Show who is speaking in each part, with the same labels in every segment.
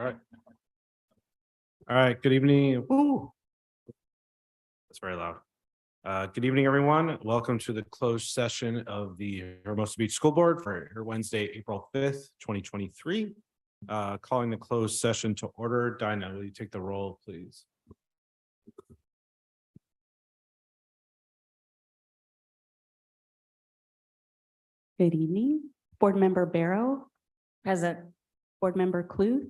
Speaker 1: All right. All right, good evening. Woo. That's very loud. Good evening, everyone. Welcome to the closed session of the Hermosa Beach School Board for Wednesday, April 5th, 2023. Calling the closed session to order. Dinah, will you take the roll, please?
Speaker 2: Good evening. Board Member Barrow.
Speaker 3: Present.
Speaker 2: Board Member Clute.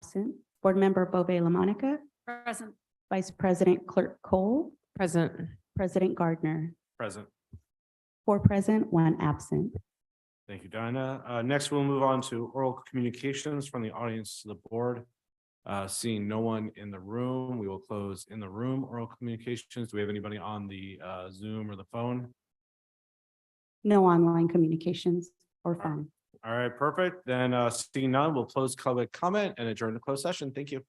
Speaker 2: Absent. Board Member Bove LaMonica.
Speaker 3: Present.
Speaker 2: Vice President Clerk Cole.
Speaker 3: Present.
Speaker 2: President Gardner.
Speaker 1: Present.
Speaker 2: 4 present, 1 absent.
Speaker 1: Thank you, Dinah. Next, we'll move on to oral communications from the audience to the board. Seeing no one in the room, we will close in the room oral communications. Do we have anybody on the Zoom or the phone?
Speaker 2: No online communications or phone.
Speaker 1: All right, perfect. Then seeing none, we'll close public comment and adjourn the closed session. Thank you.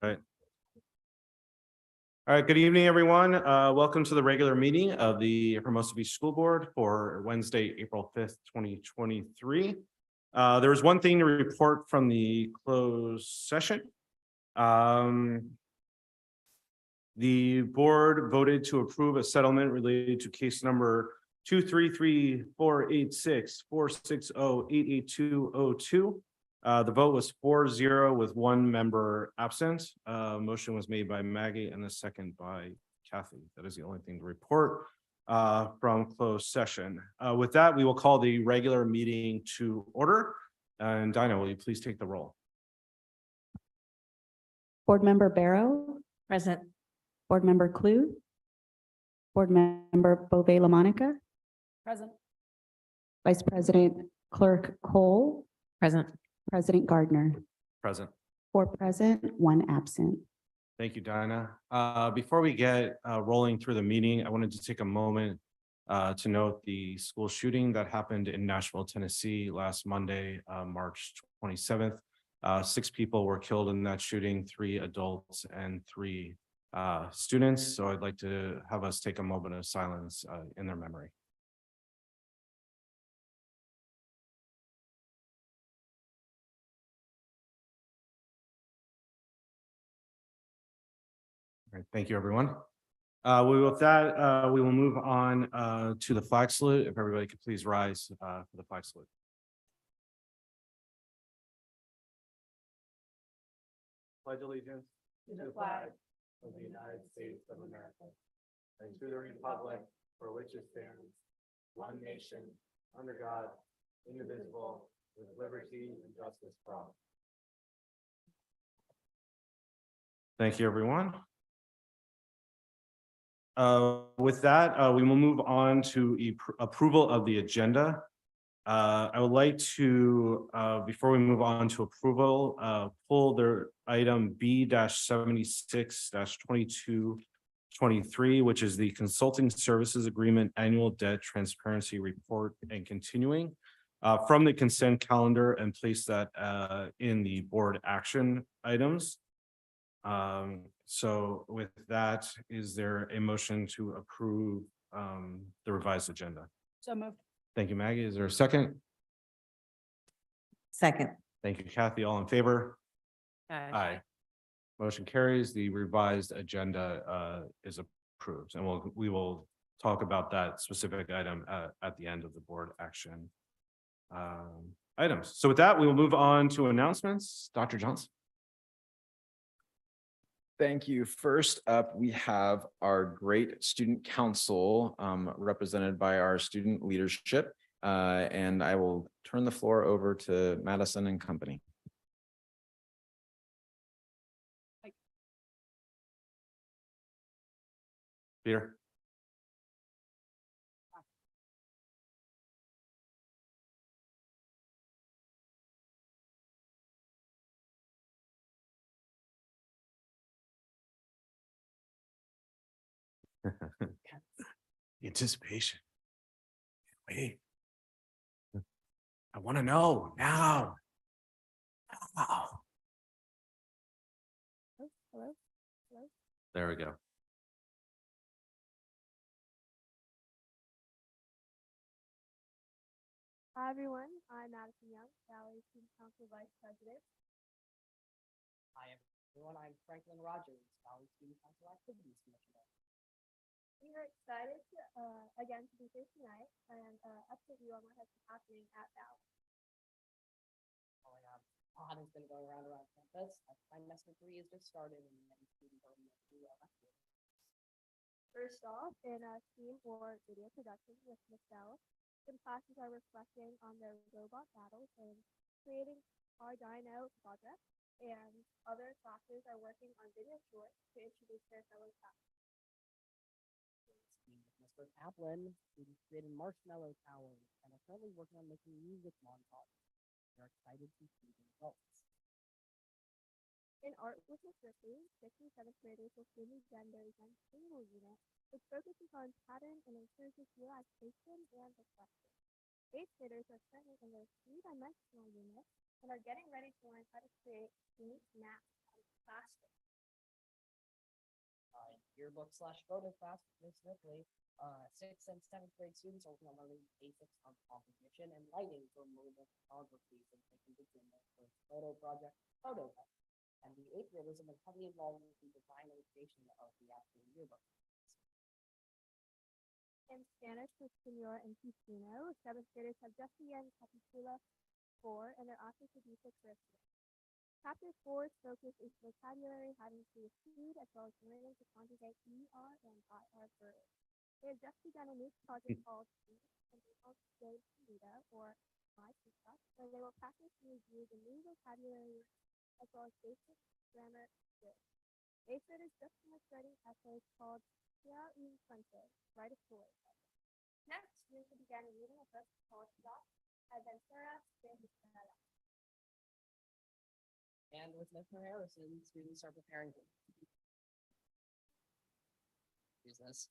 Speaker 1: Right. All right, good evening, everyone. Welcome to the regular meeting of the Hermosa Beach School Board for Wednesday, April 5th, 2023. There was one thing to report from the closed session. The board voted to approve a settlement related to case number 233-486-460-88202. The vote was 4-0 with one member absent. Motion was made by Maggie and the second by Kathy. That is the only thing to report from closed session. With that, we will call the regular meeting to order. And Dinah, will you please take the roll?
Speaker 2: Board Member Barrow. Present. Board Member Clue. Board Member Bove LaMonica. Present. Vice President Clerk Cole. Present. President Gardner.
Speaker 1: Present.
Speaker 2: 4 present, 1 absent.
Speaker 1: Thank you, Dinah. Before we get rolling through the meeting, I wanted to take a moment to note the school shooting that happened in Nashville, Tennessee last Monday, March 27th. 6 people were killed in that shooting, 3 adults and 3 students. So I'd like to have us take a moment of silence in their memory. All right, thank you, everyone. With that, we will move on to the flag salute. If everybody could please rise for the flag salute. Pledge allegiance to the flag of the United States of America and to the republic for which it stands, one nation, under God, indivisible, with liberty and justice for all. Thank you, everyone. With that, we will move on to approval of the agenda. I would like to, before we move on to approval, pull the item B-76-2223, which is the Consulting Services Agreement Annual Debt Transparency Report and continuing from the consent calendar and place that in the board action items. So with that, is there a motion to approve the revised agenda?
Speaker 3: So moved.
Speaker 1: Thank you, Maggie. Is there a second?
Speaker 3: Second.
Speaker 1: Thank you, Kathy. All in favor?
Speaker 3: Aye.
Speaker 1: Motion carries. The revised agenda is approved, and we will talk about that specific item at the end of the board action items. So with that, we will move on to announcements. Dr. Johnson.
Speaker 4: Thank you. First up, we have our great student council represented by our student leadership. And I will turn the floor over to Madison and company.
Speaker 1: Peter. Anticipation. Wait. I want to know now. Wow.
Speaker 3: Hello?
Speaker 1: There we go.
Speaker 5: Hi, everyone. I'm Madison Young, Valley Student Council Vice President.
Speaker 6: Hi, everyone. I'm Franklin Rogers, Valley Student Council Activities Commissioner.
Speaker 5: We are excited to, again to be here tonight and update you on what has been happening at Valley.
Speaker 6: A lot has been going around campus. Trimester 3 has just started, and many students are in the elective.
Speaker 5: First off, in STEAM or video production with Ms. Bell, some classes are reflecting on their robot battles and creating our Dino project, and other classes are working on video shorts to introduce their fellow class.
Speaker 6: Mr. Kaplan, students created marshmallow towers and are currently working on making music montages. We're excited to see the results.
Speaker 5: In art with Ms. Ripley, 6th and 7th graders will see new genders and single unit, which focuses on pattern and encourages relaxation and reflection. 8th graders are currently in their 3-dimensional unit and are getting ready to learn how to create unique maps out of plastic.
Speaker 6: yearbook slash photo class with Miss Ripley. 6th and 7th grade students are working on learning the basics of composition and lighting for mobile photography. So taking between their first photo project, photo Cup. And the 8th graders have been heavily involved with the design and creation of the actual yearbook.
Speaker 5: In Spanish with Senor and Piscino, 7th graders have just begun Capitula 4 and they're asking to be for curriculum. Chapter 4's focus is vocabulary having to do with food as well as learning to conjugate ER and IR verbs. They have just begun a new project called Pizza or My Pizza, where they will practice and review the new vocabulary as well as basic grammar skills. 8th graders just finished writing essays called Sea un Fuente, Write a Story. Next, we will begin reading a book called La Aventura de Isabela.
Speaker 6: And with Mr. Harrison, students are preparing to use this.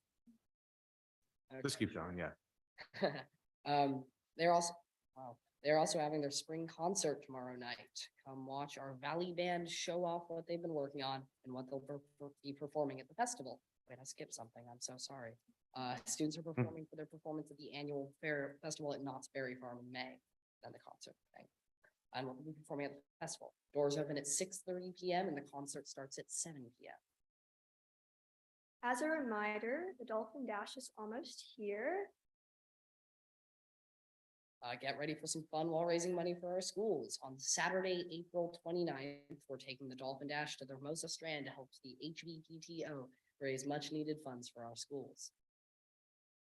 Speaker 1: Just keep going, yeah.
Speaker 6: They're also having their spring concert tomorrow night. Come watch our Valley Band show off what they've been working on and what they'll be performing at the festival. Wait, I skipped something. I'm so sorry. Students are performing for their performance at the annual fair festival at Knott's Berry Farm in May, then the concert thing. And we'll be performing at the festival. Doors open at 6:30 p.m. and the concert starts at 7 p.m.
Speaker 5: As a reminder, the Dolphin Dash is almost here.
Speaker 6: Get ready for some fun while raising money for our schools. On Saturday, April 29th, we're taking the Dolphin Dash to the Hermosa Strand to help the HBPTO raise much needed funds for our schools.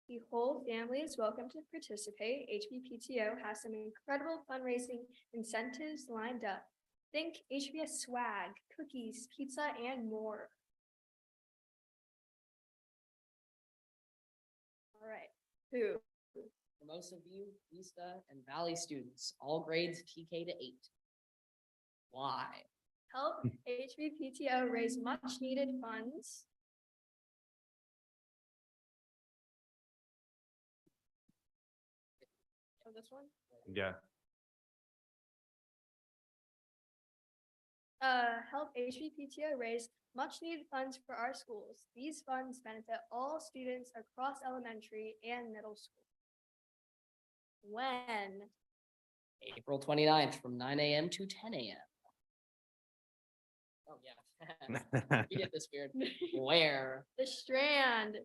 Speaker 5: The whole family is welcome to participate. HBPTO has some incredible fundraising incentives lined up. Think HBS swag, cookies, pizza, and more. All right, who?
Speaker 6: For most of you, Vista and Valley students, all grades TK to 8. Why?
Speaker 5: Help HBPTO raise much needed funds. Oh, this one?
Speaker 1: Yeah.
Speaker 5: Help HBPTO raise much needed funds for our schools. These funds benefit all students across elementary and middle school. When?
Speaker 6: April 29th from 9 a.m. to 10 a.m. Oh, yeah. You get this weird. Where?
Speaker 5: The Strand,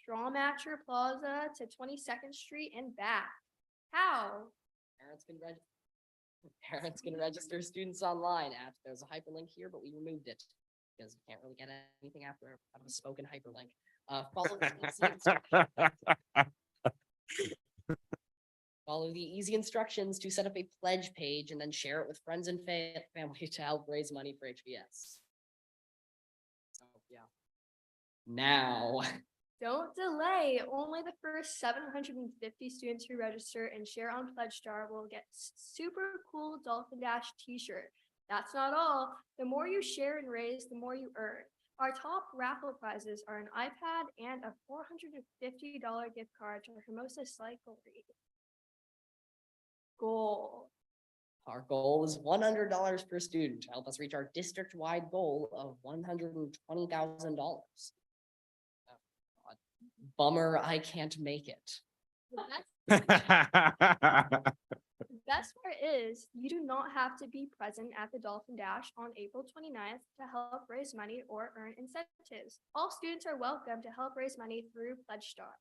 Speaker 5: Strawmatcher Plaza to 22nd Street and back. How?
Speaker 6: Parents can register students online. There's a hyperlink here, but we removed it because you can't really get anything out of a spoken hyperlink. Follow the easy instructions to set up a pledge page and then share it with friends and family to help raise money for HBS. So, yeah. Now.
Speaker 5: Don't delay. Only the first 750 students who register and share on Pledge Star will get super cool Dolphin Dash t-shirt. That's not all. The more you share and raise, the more you earn. Our top raffle prizes are an iPad and a $450 gift card to Hermosa Cycle Read. Goal.
Speaker 6: Our goal is $100 per student to help us reach our district-wide goal of $120,000. Bummer, I can't make it.
Speaker 5: The best part is you do not have to be present at the Dolphin Dash on April 29th to help raise money or earn incentives. All students are welcome to help raise money through Pledge Star.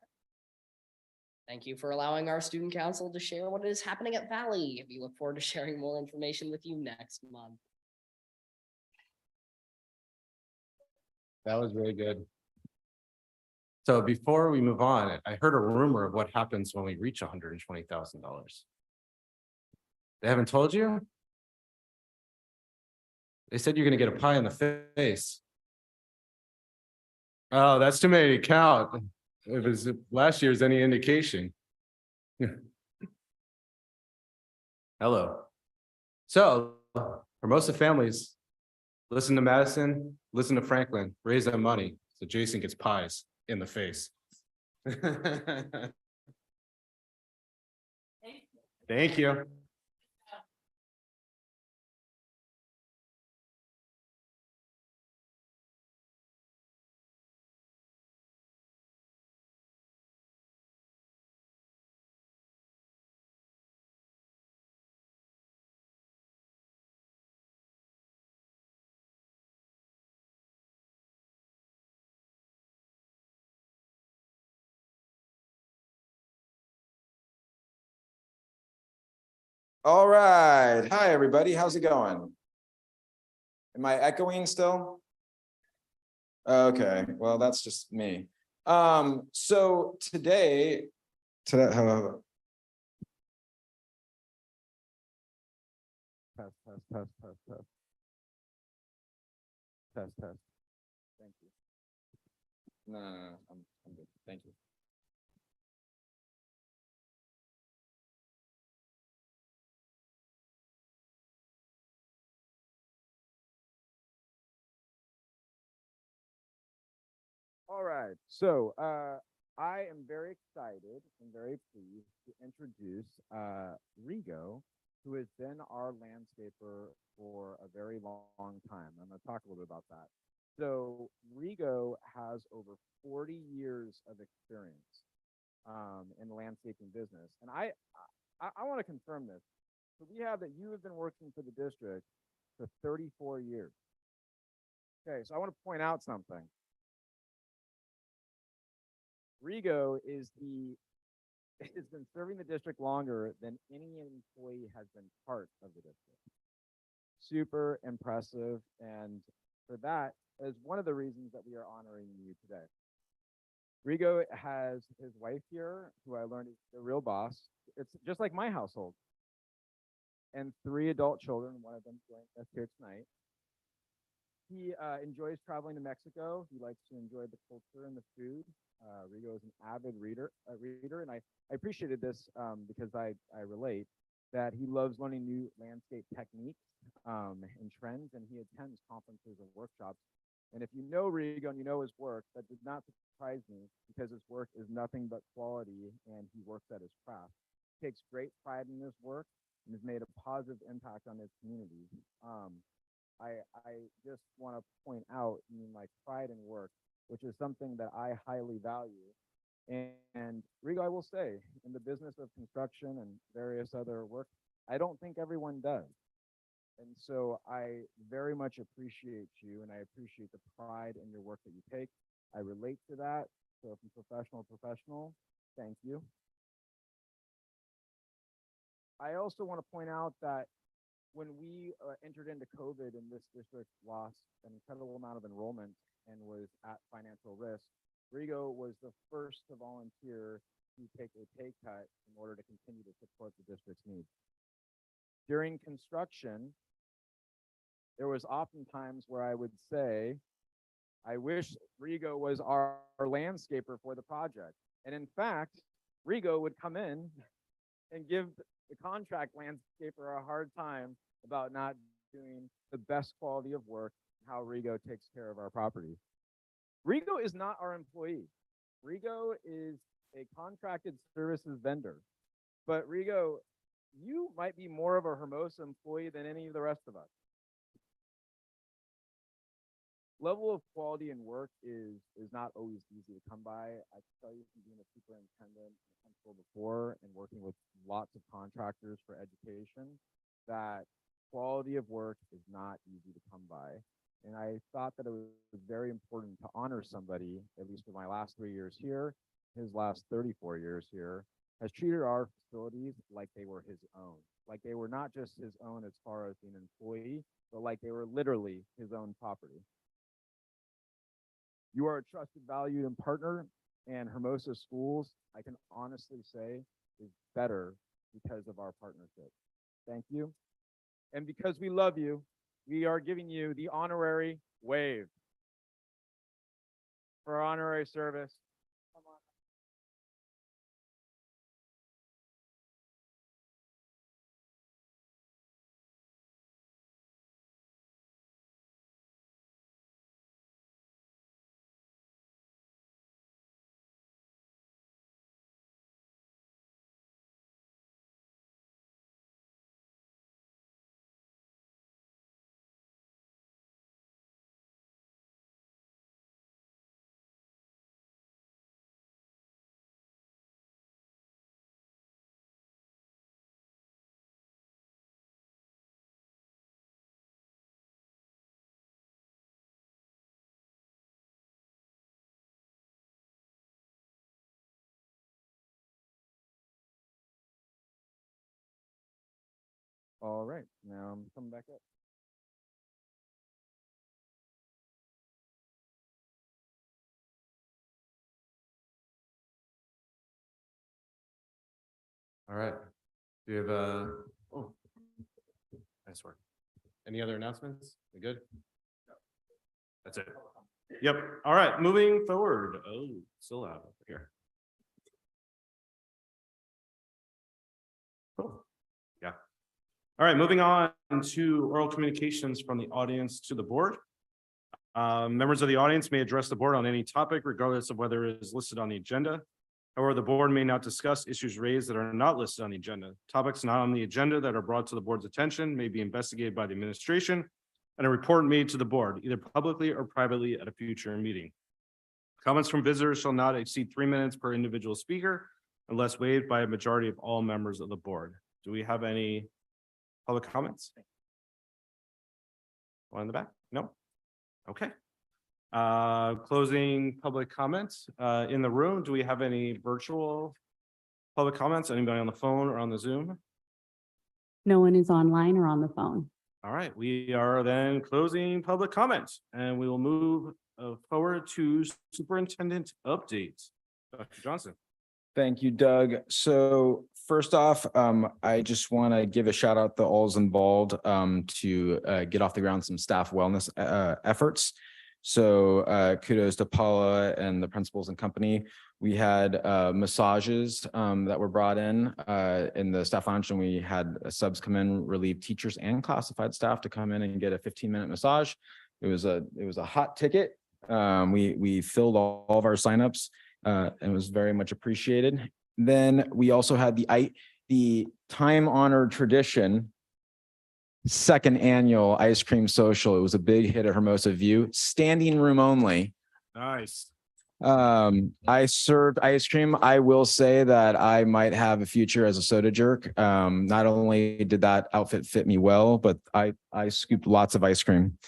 Speaker 6: Thank you for allowing our student council to share what is happening at Valley. We look forward to sharing more information with you next month.
Speaker 1: That was really good. So before we move on, I heard a rumor of what happens when we reach $120,000. They haven't told you? They said you're gonna get a pie in the face. Oh, that's too many to count. If last year's any indication. Hello. So, Hermosa families, listen to Madison, listen to Franklin, raise that money so Jason gets pies in the face. Thank you.
Speaker 4: All right. Hi, everybody. How's it going? Am I echoing still? Okay, well, that's just me. So today, how? Test, test, test, test, test. Test, test. Thank you. No, I'm good. Thank you. All right, so I am very excited and very pleased to introduce Rigo, who has been our landscaper for a very long time. I'm going to talk a little bit about that. So Rigo has over 40 years of experience in the landscaping business, and I want to confirm this. So we have that you have been working for the district for 34 years. Okay, so I want to point out something. Rigo has been serving the district longer than any employee has been part of the district. Super impressive, and for that is one of the reasons that we are honoring you today. Rigo has his wife here, who I learned is the real boss. It's just like my household. And 3 adult children, one of them joined us here tonight. He enjoys traveling to Mexico. He likes to enjoy the culture and the food. Rigo is an avid reader, and I appreciated this because I relate that he loves learning new landscape techniques and trends, and he attends conferences and workshops. And if you know Rigo and you know his work, that did not surprise me because his work is nothing but quality, and he works at his craft. He takes great pride in his work and has made a positive impact on his community. I just want to point out, like pride in work, which is something that I highly value. And Rigo, I will say, in the business of construction and various other work, I don't think everyone does. And so I very much appreciate you, and I appreciate the pride in your work that you take. I relate to that. So from professional to professional, thank you. I also want to point out that when we entered into COVID and this district lost an incredible amount of enrollment and was at financial risk, Rigo was the first to volunteer to take a pay cut in order to continue to support the district's needs. During construction, there was often times where I would say, I wish Rigo was our landscaper for the project. And in fact, Rigo would come in and give the contract landscaper a hard time about not doing the best quality of work, how Rigo takes care of our property. Rigo is not our employee. Rigo is a contracted services vendor. But Rigo, you might be more of a Hermosa employee than any of the rest of us. Level of quality in work is not always easy to come by. I can tell you from being a superintendent before and working with lots of contractors for education that quality of work is not easy to come by. And I thought that it was very important to honor somebody, at least for my last 3 years here, his last 34 years here, has treated our facilities like they were his own. Like they were not just his own as far as being an employee, but like they were literally his own property. You are a trusted, valued, and partner, and Hermosa Schools, I can honestly say, is better because of our partnership. Thank you. And because we love you, we are giving you the honorary wave for honorary service. All right, now I'm coming back up.
Speaker 1: All right. Do you have oh, nice work. Any other announcements? We good? That's it. Yep. All right, moving forward. Oh, still loud up here. Cool. Yeah. All right, moving on to oral communications from the audience to the board. Members of the audience may address the board on any topic regardless of whether it is listed on the agenda. However, the board may not discuss issues raised that are not listed on the agenda. Topics not on the agenda that are brought to the board's attention may be investigated by the administration and a report made to the board, either publicly or privately at a future meeting. Comments from visitors shall not exceed 3 minutes per individual speaker unless waived by a majority of all members of the board. Do we have any public comments? One in the back? No? Okay. Closing public comments in the room. Do we have any virtual public comments? Anybody on the phone or on the Zoom?
Speaker 2: No one is online or on the phone.
Speaker 1: All right, we are then closing public comments and we will move forward to superintendent updates. Dr. Johnson.
Speaker 4: Thank you, Doug. So first off, I just want to give a shout out to all involved to get off the ground some staff wellness efforts. So kudos to Paula and the principals and company. We had massages that were brought in the staff lounge, and we had subs come in, relieve teachers and classified staff to come in and get a 15-minute massage. It was a hot ticket. We filled all of our signups and it was very much appreciated. Then we also had the time-honored tradition, second annual ice cream social. It was a big hit at Hermosa View, standing room only.
Speaker 1: Nice.
Speaker 4: I served ice cream. I will say that I might have a future as a soda jerk. Not only did that outfit fit me well, but I scooped lots of ice cream.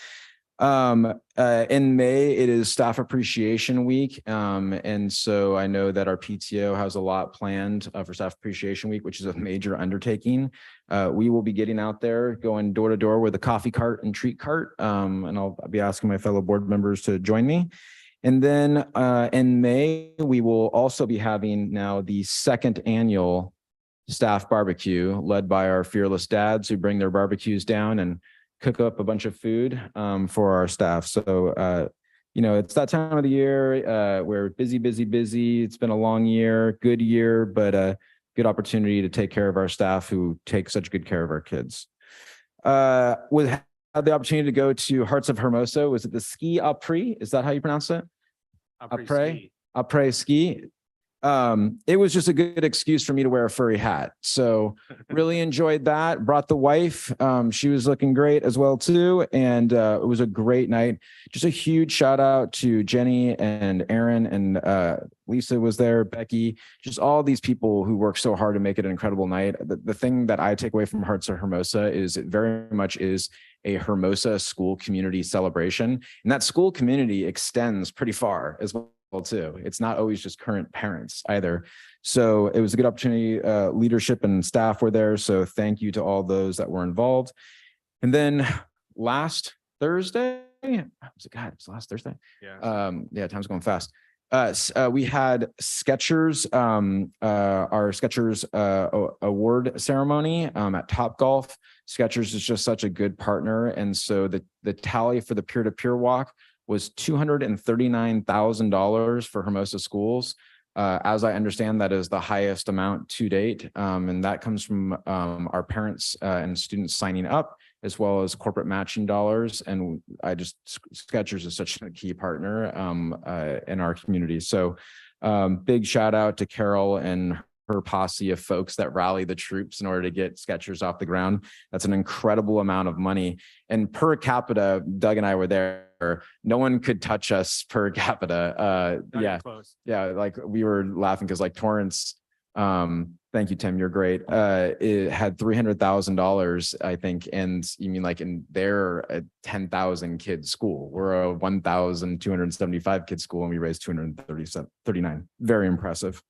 Speaker 4: In May, it is Staff Appreciation Week. And so I know that our PTO has a lot planned for Staff Appreciation Week, which is a major undertaking. We will be getting out there, going door to door with a coffee cart and treat cart. And I'll be asking my fellow board members to join me. And then in May, we will also be having now the second annual staff barbecue led by our fearless dads who bring their barbecues down and cook up a bunch of food for our staff. So, it's that time of the year. We're busy. It's been a long year, good year, but a good opportunity to take care of our staff who take such good care of our kids. We had the opportunity to go to Hearts of Hermosa. Was it the ski après? Is that how you pronounce it? Après ski. It was just a good excuse for me to wear a furry hat. So really enjoyed that. Brought the wife. She was looking great as well too. And it was a great night. Just a huge shout out to Jenny and Aaron and Lisa was there, Becky, just all these people who work so hard to make it an incredible night. The thing that I take away from Hearts of Hermosa is it very much is a Hermosa school community celebration. And that school community extends pretty far as well too. It's not always just current parents either. So it was a good opportunity. Leadership and staff were there. So thank you to all those that were involved. And then last Thursday, it was last Thursday. Yeah. Time's going fast. We had Skechers, our Skechers award ceremony at Topgolf. Skechers is just such a good partner. And so the tally for the peer-to-peer walk was $239,000 for Hermosa schools. As I understand, that is the highest amount to date. And that comes from our parents and students signing up, as well as corporate matching dollars. And Skechers is such a key partner in our community. So big shout out to Carol and her posse of folks that rally the troops in order to get Skechers off the ground. That's an incredible amount of money. And per capita, Doug and I were there. No one could touch us per capita. Yeah. Like we were laughing because like Torrance, thank you, Tim. You're great. It had $300,000, I think. And you mean like in their 10,000 kid school, we're a 1,275 kid school and we raised 239. Very impressive.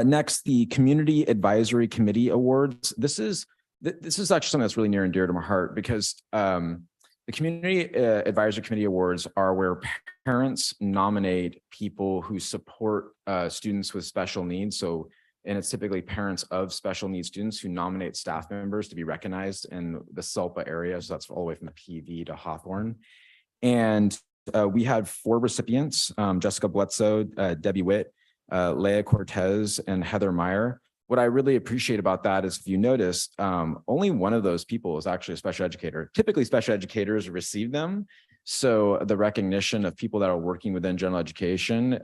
Speaker 4: Next, the Community Advisory Committee Awards. This is actually something that's really near and dear to my heart because the Community Advisory Committee Awards are where parents nominate people who support students with special needs. So, and it's typically parents of special needs students who nominate staff members to be recognized in the SELPA area. So that's all the way from the PV to Hawthorne. And we had 4 recipients, Jessica Bledsoe, Debbie Witt, Leah Cortez, and Heather Meyer. What I really appreciate about that is, if you notice, only one of those people is actually a special educator. Typically, special educators receive them. So the recognition of people that are working within general education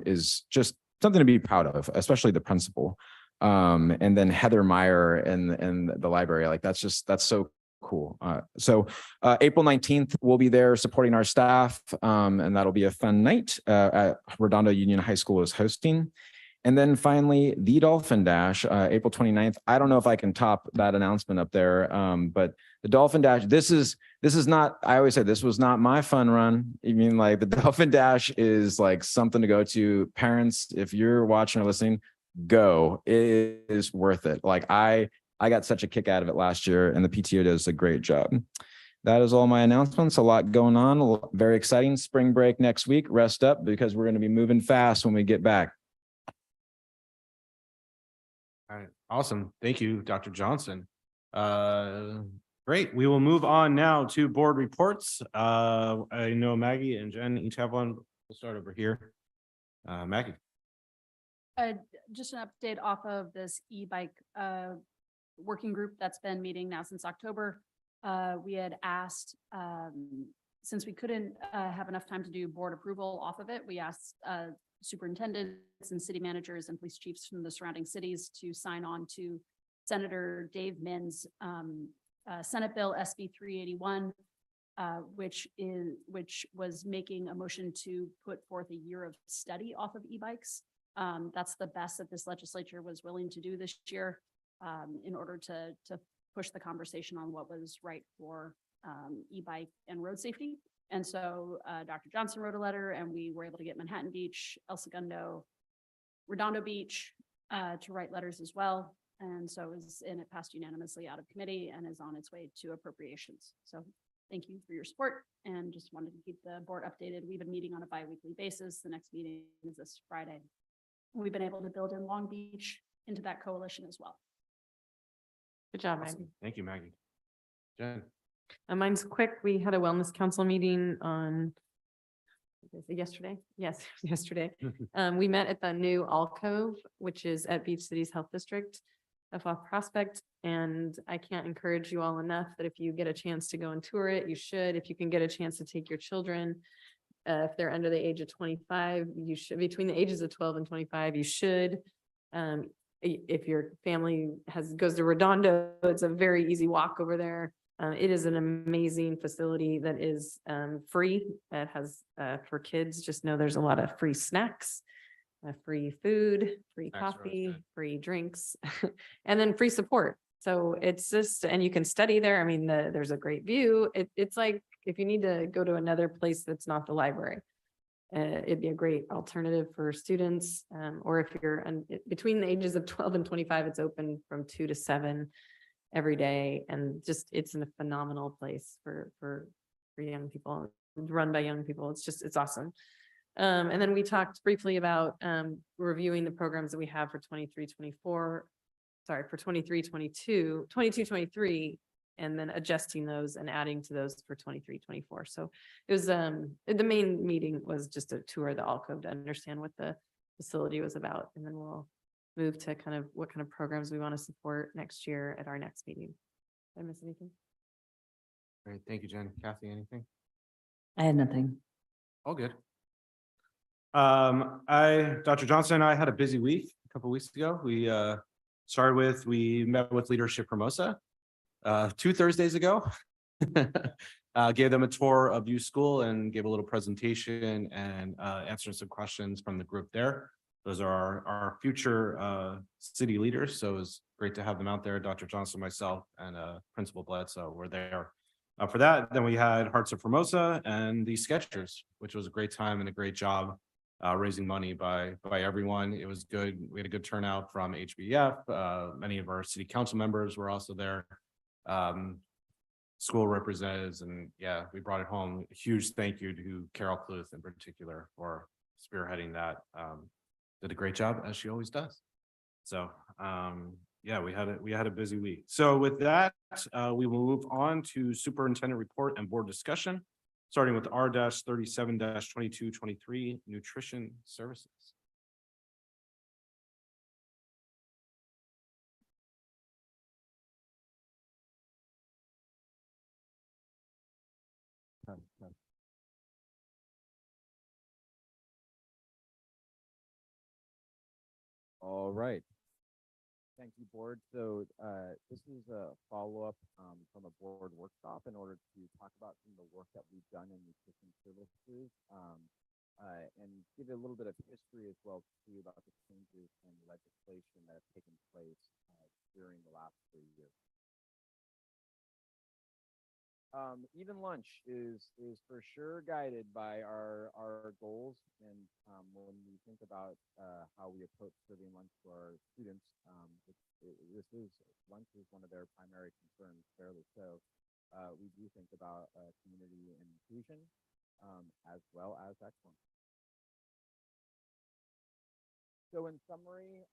Speaker 4: is just something to be proud of, especially the principal. And then Heather Meyer in the library, like that's so cool. So April 19th, we'll be there supporting our staff, and that'll be a fun night at Redondo Union High School is hosting. And then finally, the Dolphin Dash, April 29th. I don't know if I can top that announcement up there, but the Dolphin Dash, this is not, I always say this was not my fun run. I mean, like the Dolphin Dash is like something to go to. Parents, if you're watching or listening, go. It is worth it. Like I got such a kick out of it last year, and the PTO does a great job. That is all my announcements. A lot going on. Very exciting. Spring break next week. Rest up because we're going to be moving fast when we get back.
Speaker 1: All right, awesome. Thank you, Dr. Johnson. Great. We will move on now to board reports. I know Maggie and Jen each have one. We'll start over here. Maggie.
Speaker 3: Just an update off of this e-bike working group that's been meeting now since October. We had asked, since we couldn't have enough time to do board approval off of it, we asked superintendents and city managers and police chiefs from the surrounding cities to sign on to Senator Dave Minn's Senate Bill SB 381, which was making a motion to put forth a year of study off of e-bikes. That's the best that this legislature was willing to do this year in order to push the conversation on what was right for e-bike and road safety. And so Dr. Johnson wrote a letter, and we were able to get Manhattan Beach, El Segundo, Redondo Beach to write letters as well. And so it passed unanimously out of committee and is on its way to appropriations. So thank you for your support, and just wanted to keep the board updated. We've been meeting on a bi-weekly basis. The next meeting is this Friday. We've been able to build in Long Beach into that coalition as well.
Speaker 7: Good job,
Speaker 1: Awesome.
Speaker 7: Maggie.
Speaker 1: Thank you, Maggie. Jen.
Speaker 7: Mine's quick. We had a wellness council meeting on yesterday. Yes, yesterday. We met at the new alcove, which is at Beach Cities Health District of off Prospect. And I can't encourage you all enough that if you get a chance to go and tour it, you should. If you can get a chance to take your children, if they're under the age of 25, you should. Between the ages of 12 and 25, you should. If your family goes to Redondo, it's a very easy walk over there. It is an amazing facility that is free. It has for kids, just know there's a lot of free snacks, free food, free
Speaker 1: Snacks are always
Speaker 7: coffee,
Speaker 1: good.
Speaker 7: free drinks, and then free support. So it's just, and you can study there. I mean, there's a great view. It's like if you need to go to another place that's not the library, it'd be a great alternative for students. Or if you're between the ages of 12 and 25, it's open from 2 to 7 every day. And just, it's in a phenomenal place for young people, run by young people. It's awesome. And then we talked briefly about reviewing the programs that we have for 22-23, and then adjusting those and adding to those for 23-24. So it was the main meeting was just a tour of the alcove to understand what the facility was about. And then we'll move to kind of what kind of programs we want to support next year at our next meeting. Did I miss anything?
Speaker 1: Great. Thank you, Jen. Kathy, anything?
Speaker 2: I had nothing.
Speaker 1: All good. Dr. Johnson and I had a busy week a couple weeks ago. We met with Leadership Hermosa 2 Thursdays ago. Gave them a tour of U School and gave a little presentation and answered some questions from the group there. Those are our future city leaders. So it was great to have them out there. Dr. Johnson, myself, and Principal Bledsoe were there for that. Then we had Hearts of Hermosa and the Sketchers, which was a great time and a great job. raising money by everyone. It was good. We had a good turnout from HBF. Many of our city council members were also there. School representatives, and yeah, we brought it home. A huge thank you to Carol Cluth in particular for spearheading that. Did a great job, as she always does. So yeah, we had a busy week. So with that, we will move on to superintendent report and board discussion, starting with R-37-2223 nutrition services.
Speaker 4: All right. Thank you, board. So this is a follow-up from a board workshop in order to talk about some of the work that we've done in nutrition services and give a little bit of history as well too about the changes in legislation that have taken place during the last 3 years. Even lunch is for sure guided by our goals, and when we think about how we approach serving lunch to our students, lunch is one of their primary concerns, fairly so. We do think about community and inclusion as well as excellence. So in summary,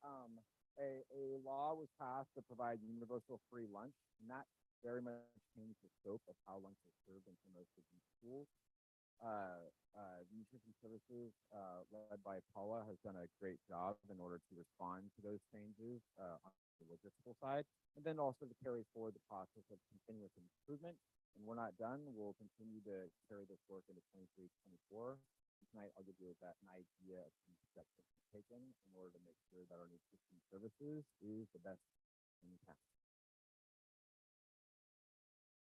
Speaker 4: a law was passed to provide universal free lunch, and that very much changed the scope of how lunch is served in most of these schools. Nutrition services led by Paula has done a great job in order to respond to those changes on the logistical side, and then also to carry forward the process of continuous improvement. And we're not done. We'll continue to carry this work into 23-24. Tonight, I'll give you an idea of some steps that we've taken in order to make sure that our nutrition services is the best in town.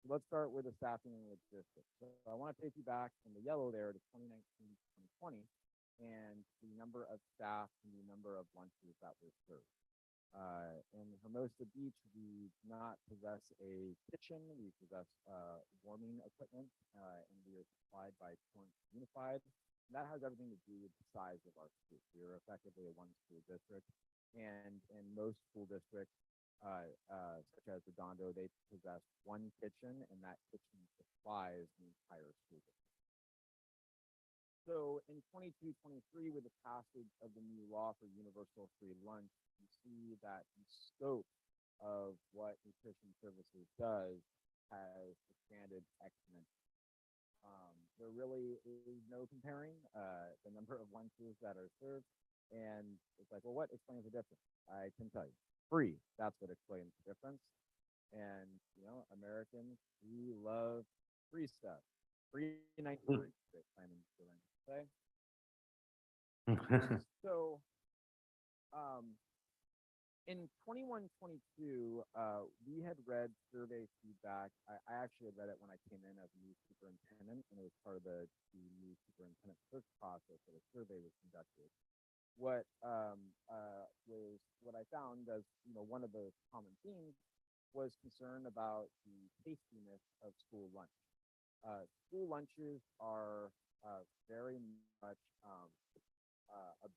Speaker 4: Let's start with the staffing and logistics. So I want to take you back from the yellow there to 2019-2020 and the number of staff and the number of lunches that were served. In Hermosa Beach, we do not possess a kitchen. We possess warming equipment, and we are supplied by Torrance Unified. And that has everything to do with the size of our school. We are effectively a one school district, and in most school districts, such as Redondo, they possess one kitchen, and that kitchen supplies the entire school district. So in 22-23, with the passage of the new law for universal free lunch, you see that the scope of what nutrition services does has expanded exponentially. There really is no comparing the number of lunches that are served, and it's like, well, what explains the difference? I can tell you. Free, that's what explains the difference. And you know, Americans, we love free stuff. Free 19 say. So in 21-22, we had read survey feedback. I actually had read it when I came in as a new superintendent, and it was part of the new superintendent search process that a survey was conducted. What I found as one of the common themes was concern about the tastiness of school lunch. School lunches are very much a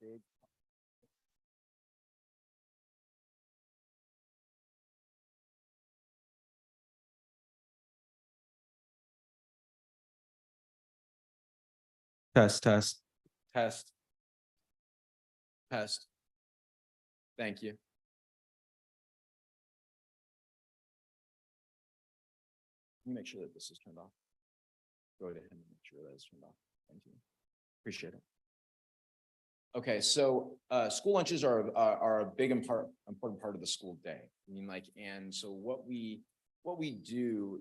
Speaker 4: big test. Thank you. Can you make sure that this is turned off? Go ahead and make sure that it's turned off. Thank you. Appreciate it. Okay, so school lunches are a big and important part of the school day. And so what we do,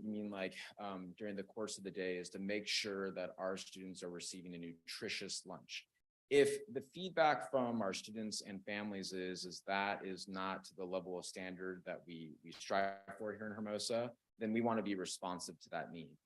Speaker 4: during the course of the day is to make sure that our students are receiving a nutritious lunch. If the feedback from our students and families is that is not to the level of standard that we strive for here in Hermosa, then we want to be responsive to that need.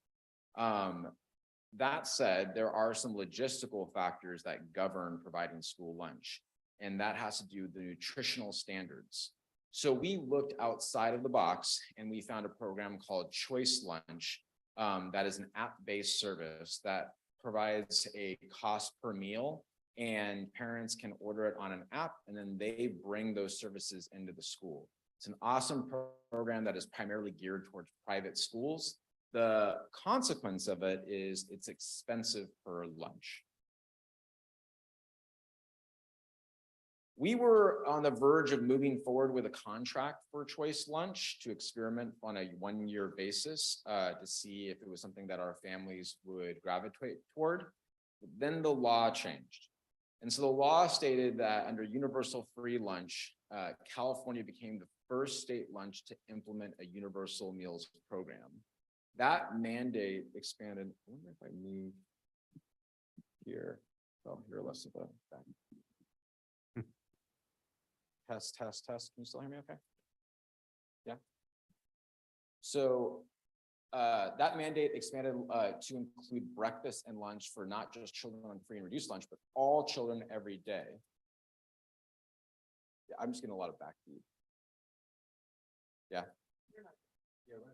Speaker 4: That said, there are some logistical factors that govern providing school lunch, and that has to do with the nutritional standards. So we looked outside of the box and we found a program called Choice Lunch that is an app-based service that provides a cost per meal and parents can order it on an app, and then they bring those services into the school. It's an awesome program that is primarily geared towards private schools. The consequence of it is it's expensive per lunch. We were on the verge of moving forward with a contract for choice lunch to experiment on a one-year basis to see if it was something that our families would gravitate toward. But then the law changed. And so the law stated that under universal free lunch, California became the first state lunch to implement a universal meals program. That mandate expanded. I wonder if I move here. Oh, here, less of a back. Test. Can you still hear me okay? Yeah. So that mandate expanded to include breakfast and lunch for not just children on free and reduced lunch, but all children every day. Yeah, I'm just getting a lot of backbeat. Yeah.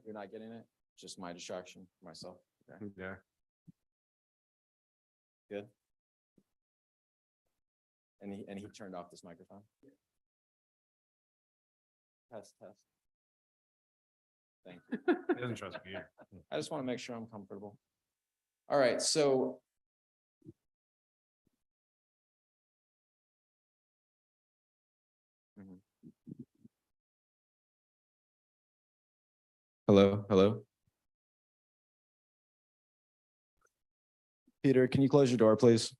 Speaker 4: You're not getting it? Just my distraction for myself. Okay.
Speaker 1: Yeah.
Speaker 4: Good. And he turned off this microphone. Test. Thank you.
Speaker 1: He doesn't trust me either.
Speaker 4: I just want to make sure I'm comfortable. All right, so. Hello. Peter, can you close your door, please?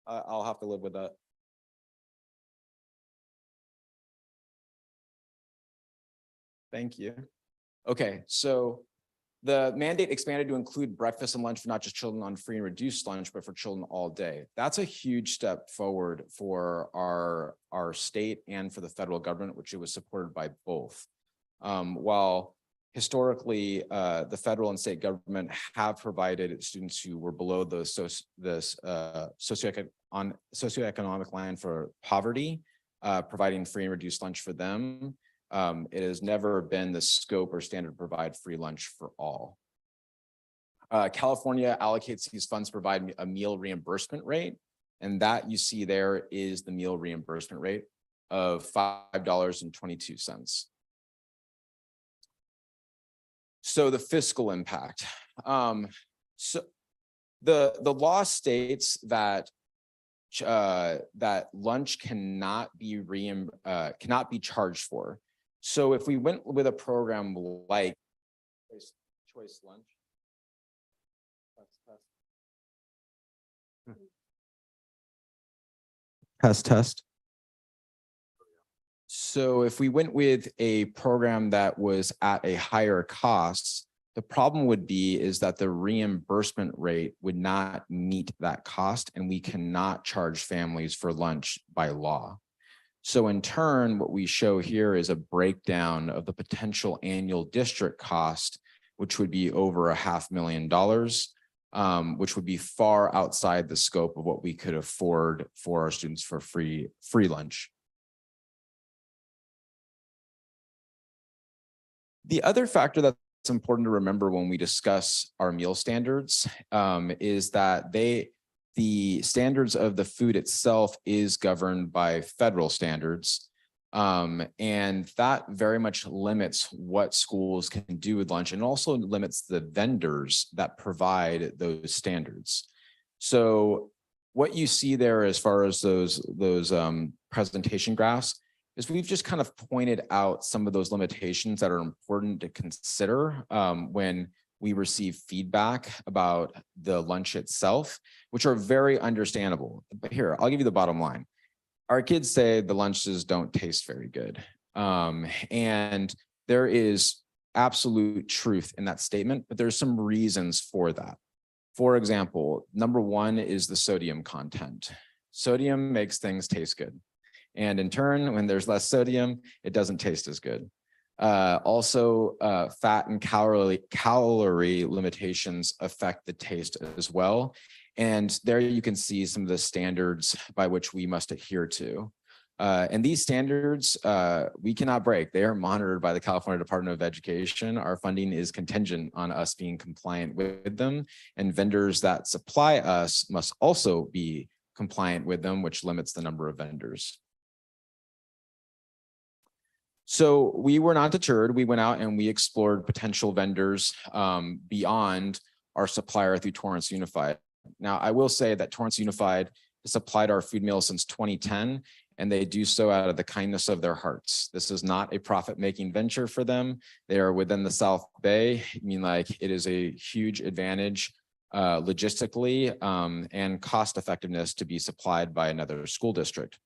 Speaker 4: I'll have to live with that. Thank you. Okay, so the mandate expanded to include breakfast and lunch for not just children on free and reduced lunch, but for children all day. That's a huge step forward for our state and for the federal government, which it was supported by both. While historically, the federal and state government have provided students who were below the socioeconomic line for poverty, providing free and reduced lunch for them. It has never been the scope or standard to provide free lunch for all. California allocates these funds to provide a meal reimbursement rate, and that you see there is the meal reimbursement rate of $5.22. So the fiscal impact. So the law states that that lunch cannot be charged for. So if we went with a program like choice lunch. Test. So if we went with a program that was at a higher cost, the problem would be is that the reimbursement rate would not meet that cost, and we cannot charge families for lunch by law. So in turn, what we show here is a breakdown of the potential annual district cost, which would be over $500,000, which would be far outside the scope of what we could afford for our students for free lunch. The other factor that's important to remember when we discuss our meal standards is that the standards of the food itself is governed by federal standards. And that very much limits what schools can do with lunch, and also limits the vendors that provide those standards. So what you see there as far as those presentation graphs is we've just kind of pointed out some of those limitations that are important to consider when we receive feedback about the lunch itself, which are very understandable. But here, I'll give you the bottom line. Our kids say the lunches don't taste very good. And there is absolute truth in that statement, but there's some reasons for that. For example, number one is the sodium content. Sodium makes things taste good. And in turn, when there's less sodium, it doesn't taste as good. Also, fat and calorie limitations affect the taste as well. And there you can see some of the standards by which we must adhere to. And these standards, we cannot break. They are monitored by the California Department of Education. Our funding is contingent on us being compliant with them, and vendors that supply us must also be compliant with them, which limits the number of vendors. So we were not deterred. We went out and we explored potential vendors beyond our supplier through Torrance Unified. Now, I will say that Torrance Unified has supplied our food meals since 2010, and they do so out of the kindness of their hearts. This is not a profit-making venture for them. They are within the South Bay. I mean, like, it is a huge advantage logistically and cost effectiveness to be supplied by another school district.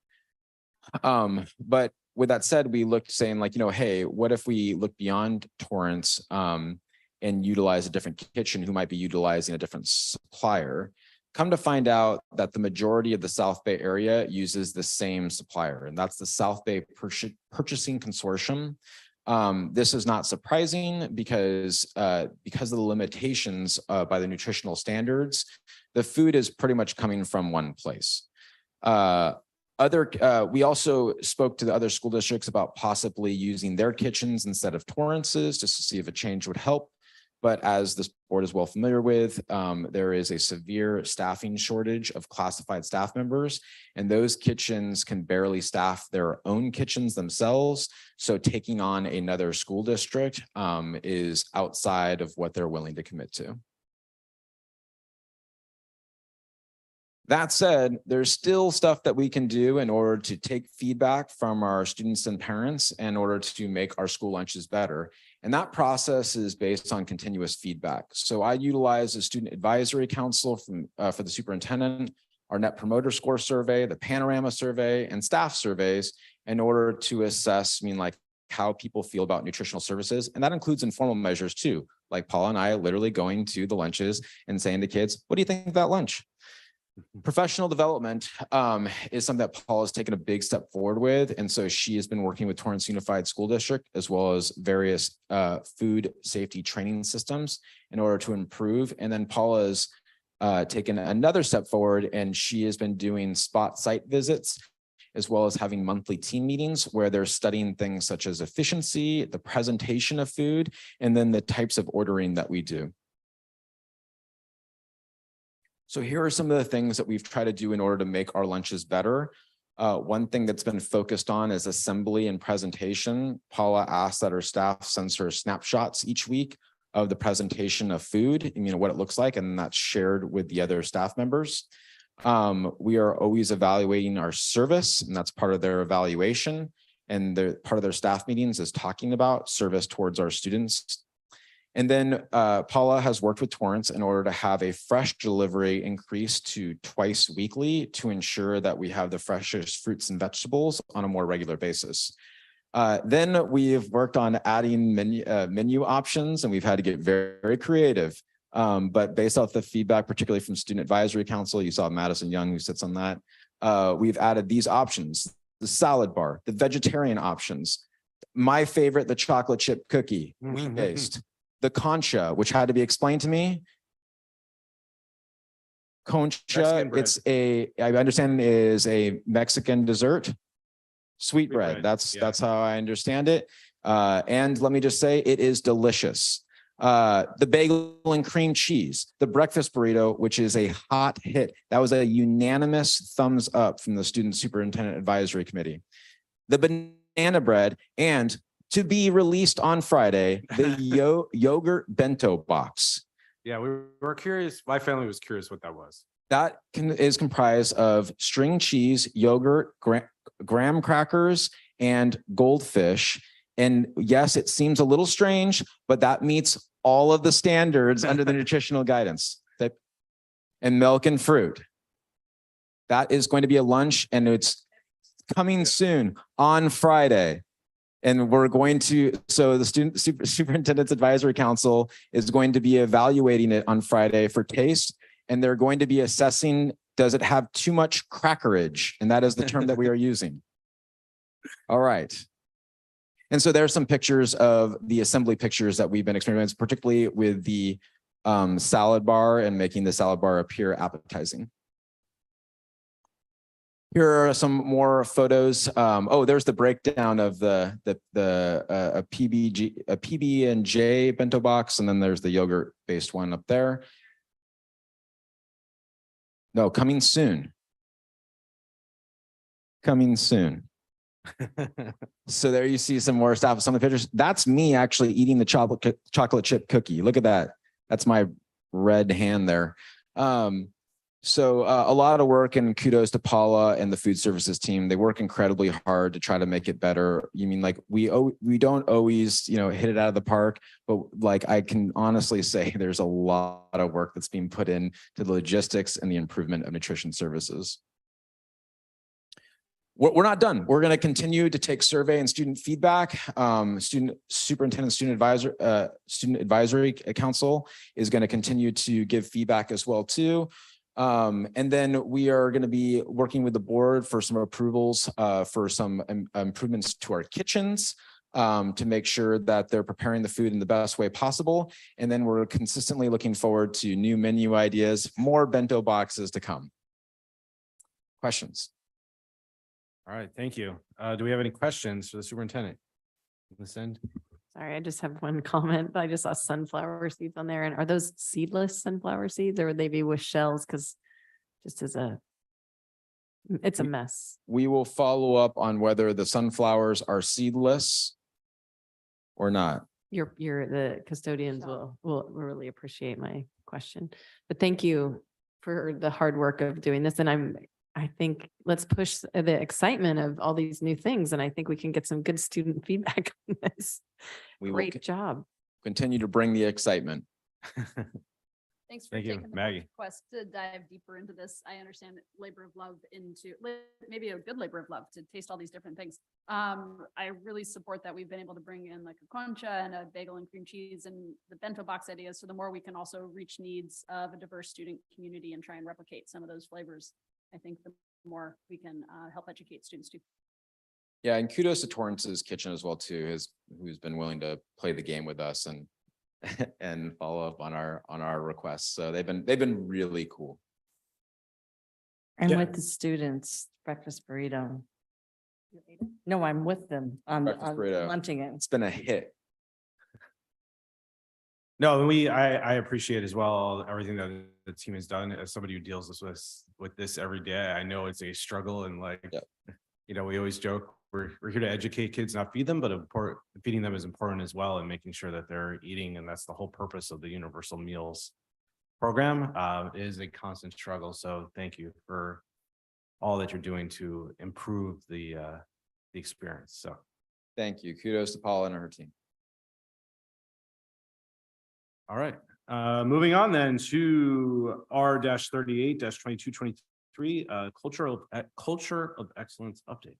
Speaker 4: But with that said, we looked saying, like, hey, what if we look beyond Torrance and utilize a different kitchen who might be utilizing a different supplier? Come to find out that the majority of the South Bay area uses the same supplier, and that's the South Bay Purchasing Consortium. This is not surprising because of the limitations by the nutritional standards, the food is pretty much coming from one place. We also spoke to the other school districts about possibly using their kitchens instead of Torrance's, just to see if a change would help. But as this board is well familiar with, there is a severe staffing shortage of classified staff members, and those kitchens can barely staff their own kitchens themselves. So taking on another school district is outside of what they're willing to commit to. That said, there's still stuff that we can do in order to take feedback from our students and parents in order to make our school lunches better. And that process is based on continuous feedback. So I utilize a student advisory council for the superintendent, our Net Promoter Score survey, the Panorama survey, and staff surveys in order to assess, how people feel about nutritional services. And that includes informal measures too, like Paula and I literally going to the lunches and saying to kids, what do you think about lunch? Professional development is something that Paul has taken a big step forward with. And so she has been working with Torrance Unified School District, as well as various food safety training systems in order to improve. And then Paula's taken another step forward, and she has been doing spot site visits, as well as having monthly team meetings where they're studying things such as efficiency, the presentation of food, and then the types of ordering that we do. So here are some of the things that we've tried to do in order to make our lunches better. One thing that's been focused on is assembly and presentation. Paula asked that her staff sends her snapshots each week of the presentation of food, what it looks like, and that's shared with the other staff members. We are always evaluating our service, and that's part of their evaluation. And part of their staff meetings is talking about service towards our students. And then Paula has worked with Torrance in order to have a fresh delivery increase to twice weekly to ensure that we have the freshest fruits and vegetables on a more regular basis. Then we've worked on adding menu options, and we've had to get very, very creative. But based off the feedback, particularly from Student Advisory Council, you saw Madison Young who sits on that, we've added these options: the salad bar, the vegetarian options, my favorite, the chocolate chip cookie, wheat-based. The concha, which had to be explained to me. Concha, I understand is a Mexican dessert. Sweetbread, that's how I understand it. And let me just say, it is delicious. The bagel and cream cheese, the breakfast burrito, which is a hot hit. That was a unanimous thumbs up from the Student Superintendent Advisory Committee. The banana bread, and to be released on Friday, the yogurt bento box.
Speaker 1: Yeah, we were curious. My family was curious what that was.
Speaker 4: That is comprised of string cheese, yogurt, graham crackers, and goldfish. And yes, it seems a little strange, but that meets all of the standards under the nutritional guidance. And milk and fruit. That is going to be a lunch, and it's coming soon on Friday. And we're going to, so the Student Superintendent's Advisory Council is going to be evaluating it on Friday for taste, and they're going to be assessing, does it have too much crackerage? And that is the term that we are using. All right. And so there are some pictures of the assembly pictures that we've been experiencing, particularly with the salad bar and making the salad bar appear appetizing. Here are some more photos. Oh, there's the breakdown of a PB&J bento box, and then there's the yogurt based one up there. No, coming soon. Coming soon. So there you see some more stuff. Some of the pictures. That's me actually eating the chocolate chip cookie. Look at that. That's my red hand there. So a lot of work, and kudos to Paula and the food services team. They work incredibly hard to try to make it better. You mean like we don't always, hit it out of the park, but like I can honestly say there's a lot of work that's being put in to the logistics and the improvement of nutrition services. We're not done. We're going to continue to take survey and student feedback. Student advisory council is going to continue to give feedback as well too. And then we are going to be working with the board for some approvals for some improvements to our kitchens to make sure that they're preparing the food in the best way possible. And then we're consistently looking forward to new menu ideas, more bento boxes to come. Questions?
Speaker 1: All right, thank you. Do we have any questions for the superintendent? This end?
Speaker 7: Sorry, I just have one comment. I just saw sunflower seeds on there. And are those seedless sunflower seeds, or would they be with shells? Because just as it's a mess.
Speaker 4: We will follow up on whether the sunflowers are seedless or not.
Speaker 7: The custodians will really appreciate my question. But thank you for the hard work of doing this. And I think let's push the excitement of all these new things. And I think we can get some good student feedback on this. Great job.
Speaker 4: Continue to bring the excitement.
Speaker 3: Thanks for
Speaker 1: Thank you,
Speaker 3: taking the
Speaker 1: Maggie.
Speaker 3: request to dive deeper into this. I understand that labor of love maybe a good labor of love to taste all these different things. I really support that we've been able to bring in like a concha and a bagel and cream cheese and the bento box ideas. So the more we can also reach needs of a diverse student community and try and replicate some of those flavors, I think the more we can help educate students too.
Speaker 4: Yeah, and kudos to Torrance's Kitchen as well too, who's been willing to play the game with us and and follow up on our requests. So they've been really cool.
Speaker 8: I'm
Speaker 1: Yeah.
Speaker 8: with the students, breakfast burrito. No, I'm with them on
Speaker 4: Breakfast burrito.
Speaker 8: munching it.
Speaker 4: It's been a hit.
Speaker 1: No, I appreciate as well everything that the team has done. As somebody who deals with this every day, I know it's a struggle, and like,
Speaker 4: Yep.
Speaker 1: We always joke we're here to educate kids, not feed them, but feeding them is important as well, and making sure that they're eating, and that's the whole purpose of the Universal Meals program. Is a constant struggle. So thank you for all that you're doing to improve the experience. So
Speaker 4: Thank you. Kudos to Paula and her team.
Speaker 1: all right, moving on then to R-38-2223, culture of excellence update.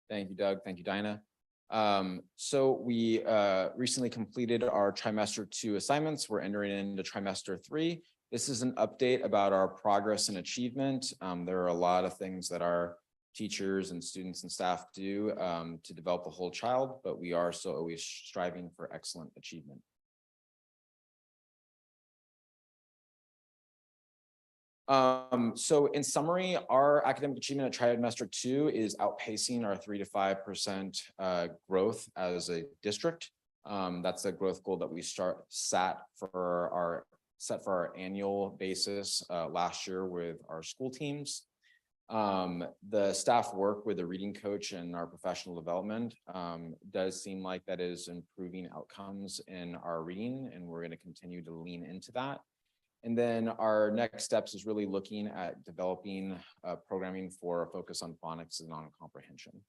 Speaker 4: Thank you, Doug. Thank you, Dinah. So we recently completed our trimester 2 assignments. We're entering into trimester 3. This is an update about our progress and achievement. There are a lot of things that our teachers and students and staff do to develop the whole child, but we are still always striving for excellent achievement. So in summary, our academic achievement at trimester 2 is outpacing our 3 to 5% growth as a district. That's a growth goal that we set for our annual basis last year with our school teams. The staff work with the reading coach and our professional development does seem like that is improving outcomes in our reading, and we're going to continue to lean into that. And then our next steps is really looking at developing programming for a focus on phonics and non-comprehension.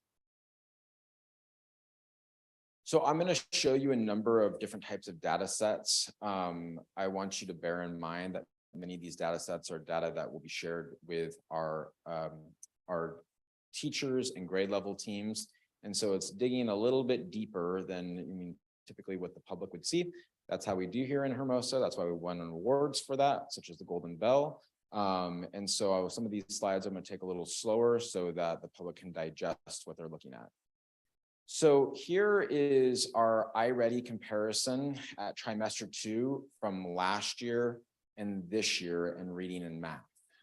Speaker 4: So I'm going to show you a number of different types of data sets. I want you to bear in mind that many of these data sets are data that will be shared with our teachers and grade level teams. And so it's digging a little bit deeper than typically what the public would see. That's how we do here in Hermosa. That's why we won awards for that, such as the Golden Bell. And so some of these slides I'm going to take a little slower so that the public can digest what they're looking at. So here is our iReady comparison at trimester 2 from last year and this year in reading and math.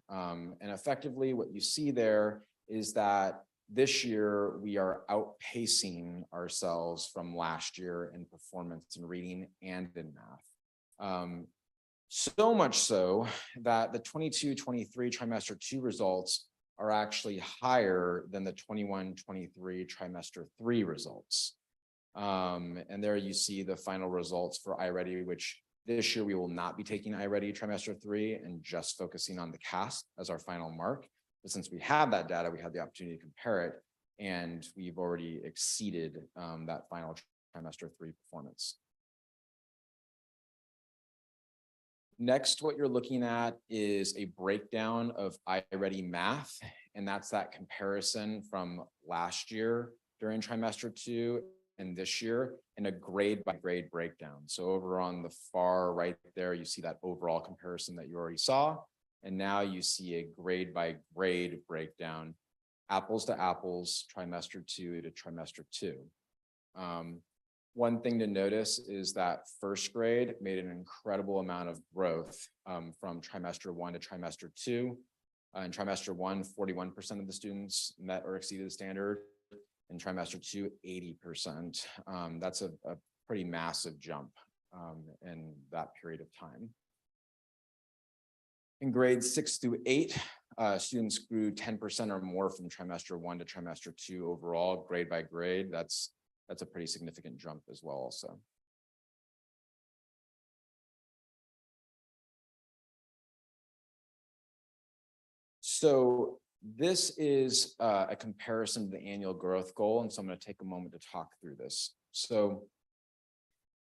Speaker 4: And effectively what you see there is that this year we are outpacing ourselves from last year in performance in reading and in math. So much so that the 22-23 trimester 2 results are actually higher than the 21-23 trimester 3 results. And there you see the final results for iReady, which this year we will not be taking iReady trimester 3 and just focusing on the CAST as our final mark. But since we have that data, we have the opportunity to compare it, and we've already exceeded that final trimester 3 performance. Next, what you're looking at is a breakdown of iReady math, and that's that comparison from last year during trimester 2 and this year in a grade by grade breakdown. So over on the far right there, you see that overall comparison that you already saw. And now you see a grade by grade breakdown, apples to apples, trimester 2 to trimester 2. One thing to notice is that first grade made an incredible amount of growth from trimester 1 to trimester 2. In trimester 1, 41% of the students met or exceeded the standard. In trimester 2, 80%. That's a pretty massive jump in that period of time. In grades 6 through 8, students grew 10% or more from trimester 1 to trimester 2 overall, grade by grade. That's a pretty significant jump as well also. So this is a comparison to the annual growth goal, and so I'm going to take a moment to talk through this. So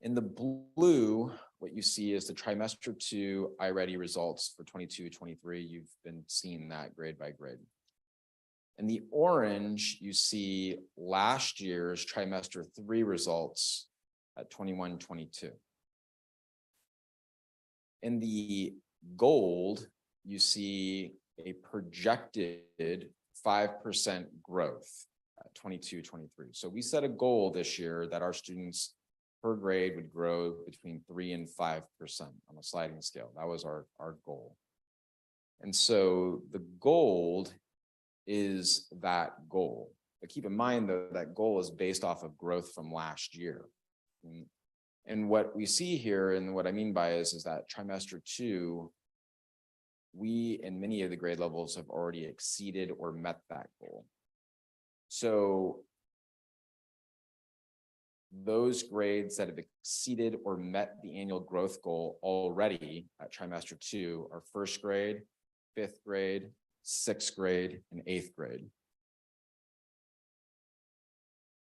Speaker 4: in the blue, what you see is the trimester 2 iReady results for 22-23. You've been seeing that grade by grade. In the orange, you see last year's trimester 3 results at 21-22. In the gold, you see a projected 5% growth at 22-23. So we set a goal this year that our students per grade would grow between 3 and 5% on a sliding scale. That was our goal. And so the gold is that goal. But keep in mind though, that goal is based off of growth from last year. And what we see here, and what I mean by is that trimester 2, we in many of the grade levels have already exceeded or met that goal. So those grades that have exceeded or met the annual growth goal already at trimester 2 are first grade, 5th grade, 6th grade, and 8th grade.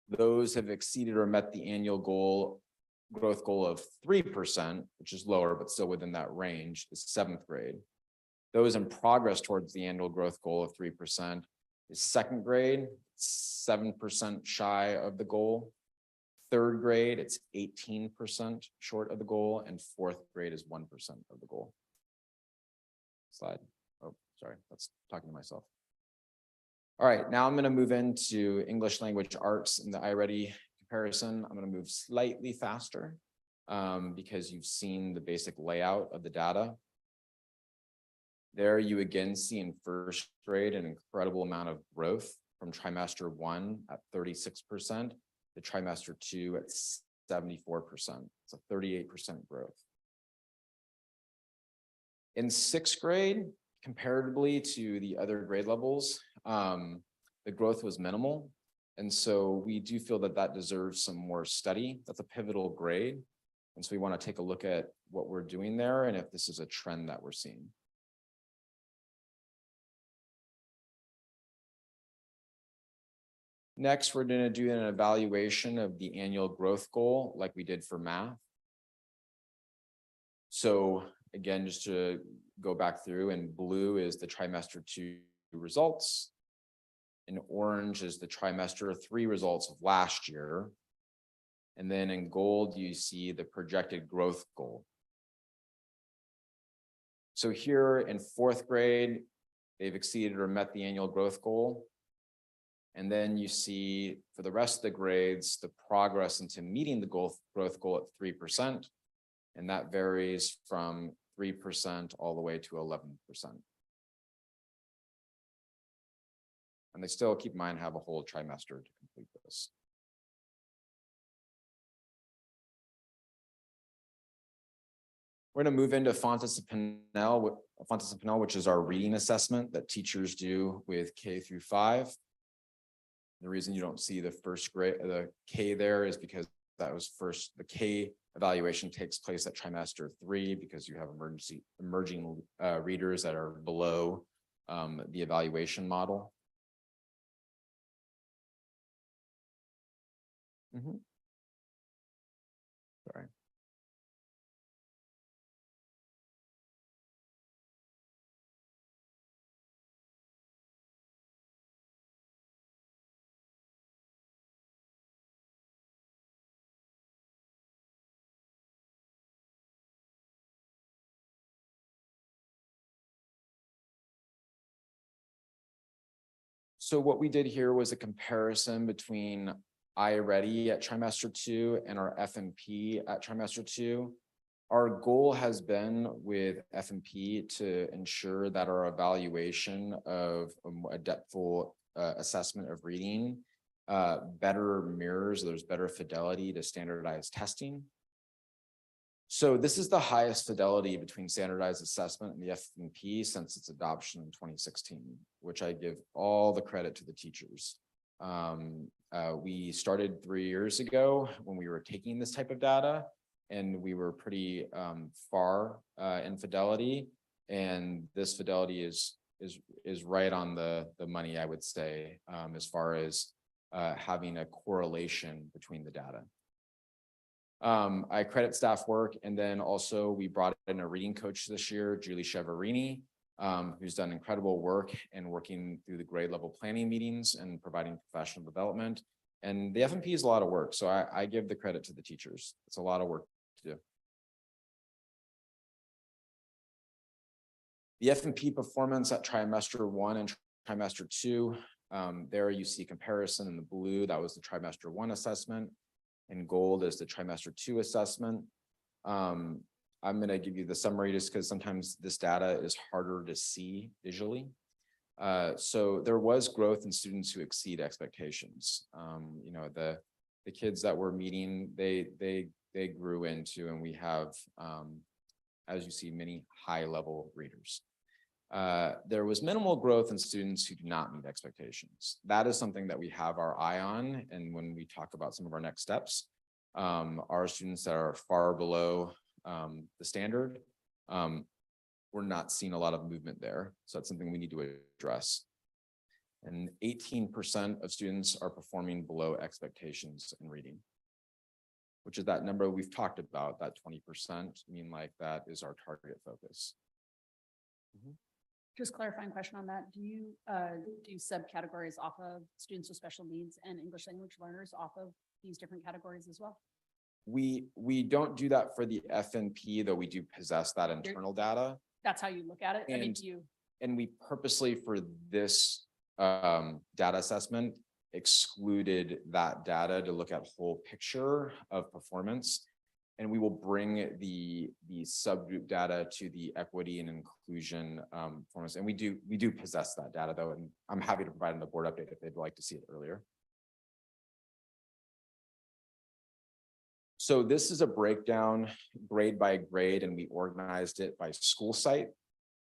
Speaker 4: Those have exceeded or met the annual growth goal of 3%, which is lower, but still within that range, is 7th grade. Those in progress towards the annual growth goal of 3% is 2nd grade, 7% shy of the goal. 3rd grade, it's 18% short of the goal, and 4th grade is 1% of the goal. Slide. Oh, sorry, that's talking to myself. All right, now I'm going to move into English language arts in the iReady comparison. I'm going to move slightly faster because you've seen the basic layout of the data. There you again see in first grade an incredible amount of growth from trimester 1 at 36% to trimester 2 at 74%. It's a 38% growth. In 6th grade, comparatively to the other grade levels, the growth was minimal. And so we do feel that that deserves some more study. That's a pivotal grade. And so we want to take a look at what we're doing there and if this is a trend that we're seeing. Next, we're going to do an evaluation of the annual growth goal like we did for math. So again, just to go back through, in blue is the trimester 2 results. In orange is the trimester 3 results of last year. And then in gold, you see the projected growth goal. So here in fourth grade, they've exceeded or met the annual growth goal. And then you see for the rest of the grades, the progress into meeting the growth goal at 3%. And that varies from 3% all the way to 11%. And they still, keep in mind, have a whole trimester to complete this. We're going to move into Fontes and Pinnell, which is our reading assessment that teachers do with K through 5. The reason you don't see the first grade, the K there, is because that was first, the K evaluation takes place at trimester 3 because you have emerging readers that are below the evaluation model. Sorry. So what we did here was a comparison between iReady at trimester 2 and our FMP at trimester 2. Our goal has been with FMP to ensure that our evaluation of a depthful assessment of reading better mirrors, there's better fidelity to standardized testing. So this is the highest fidelity between standardized assessment and the FMP since its adoption in 2016, which I give all the credit to the teachers. We started 3 years ago when we were taking this type of data, and we were pretty far in fidelity. And this fidelity is right on the money, I would say, as far as having a correlation between the data. I credit staff work, and then also we brought in a reading coach this year, Julie Cheverini, who's done incredible work in working through the grade level planning meetings and providing professional development. And the FMP is a lot of work, so I give the credit to the teachers. It's a lot of work to do. The FMP performance at trimester 1 and trimester 2, there you see comparison in the blue. That was the trimester 1 assessment. In gold is the trimester 2 assessment. I'm going to give you the summary just because sometimes this data is harder to see visually. So there was growth in students who exceed expectations. You know, the kids that we're meeting, they grew into, and we have, as you see, many high level readers. There was minimal growth in students who do not meet expectations. That is something that we have our eye on. And when we talk about some of our next steps, our students that are far below the standard, we're not seeing a lot of movement there. So that's something we need to address. And 18% of students are performing below expectations in reading, which is that number we've talked about, that 20%. I mean, like, that is our target focus.
Speaker 3: Just clarifying question on that. Do you do subcategories off of students with special needs and English language learners off of these different categories as well?
Speaker 4: We don't do that for the FNP, though we do possess that internal data.
Speaker 3: That's how you look at it?
Speaker 4: And,
Speaker 3: I mean, do you?
Speaker 4: And we purposely, for this data assessment, excluded that data to look at whole picture of performance. And we will bring the subgroup data to the equity and inclusion performance. And we do possess that data, though, and I'm happy to provide in the board update if they'd like to see it earlier. So this is a breakdown grade by grade, and we organized it by school site.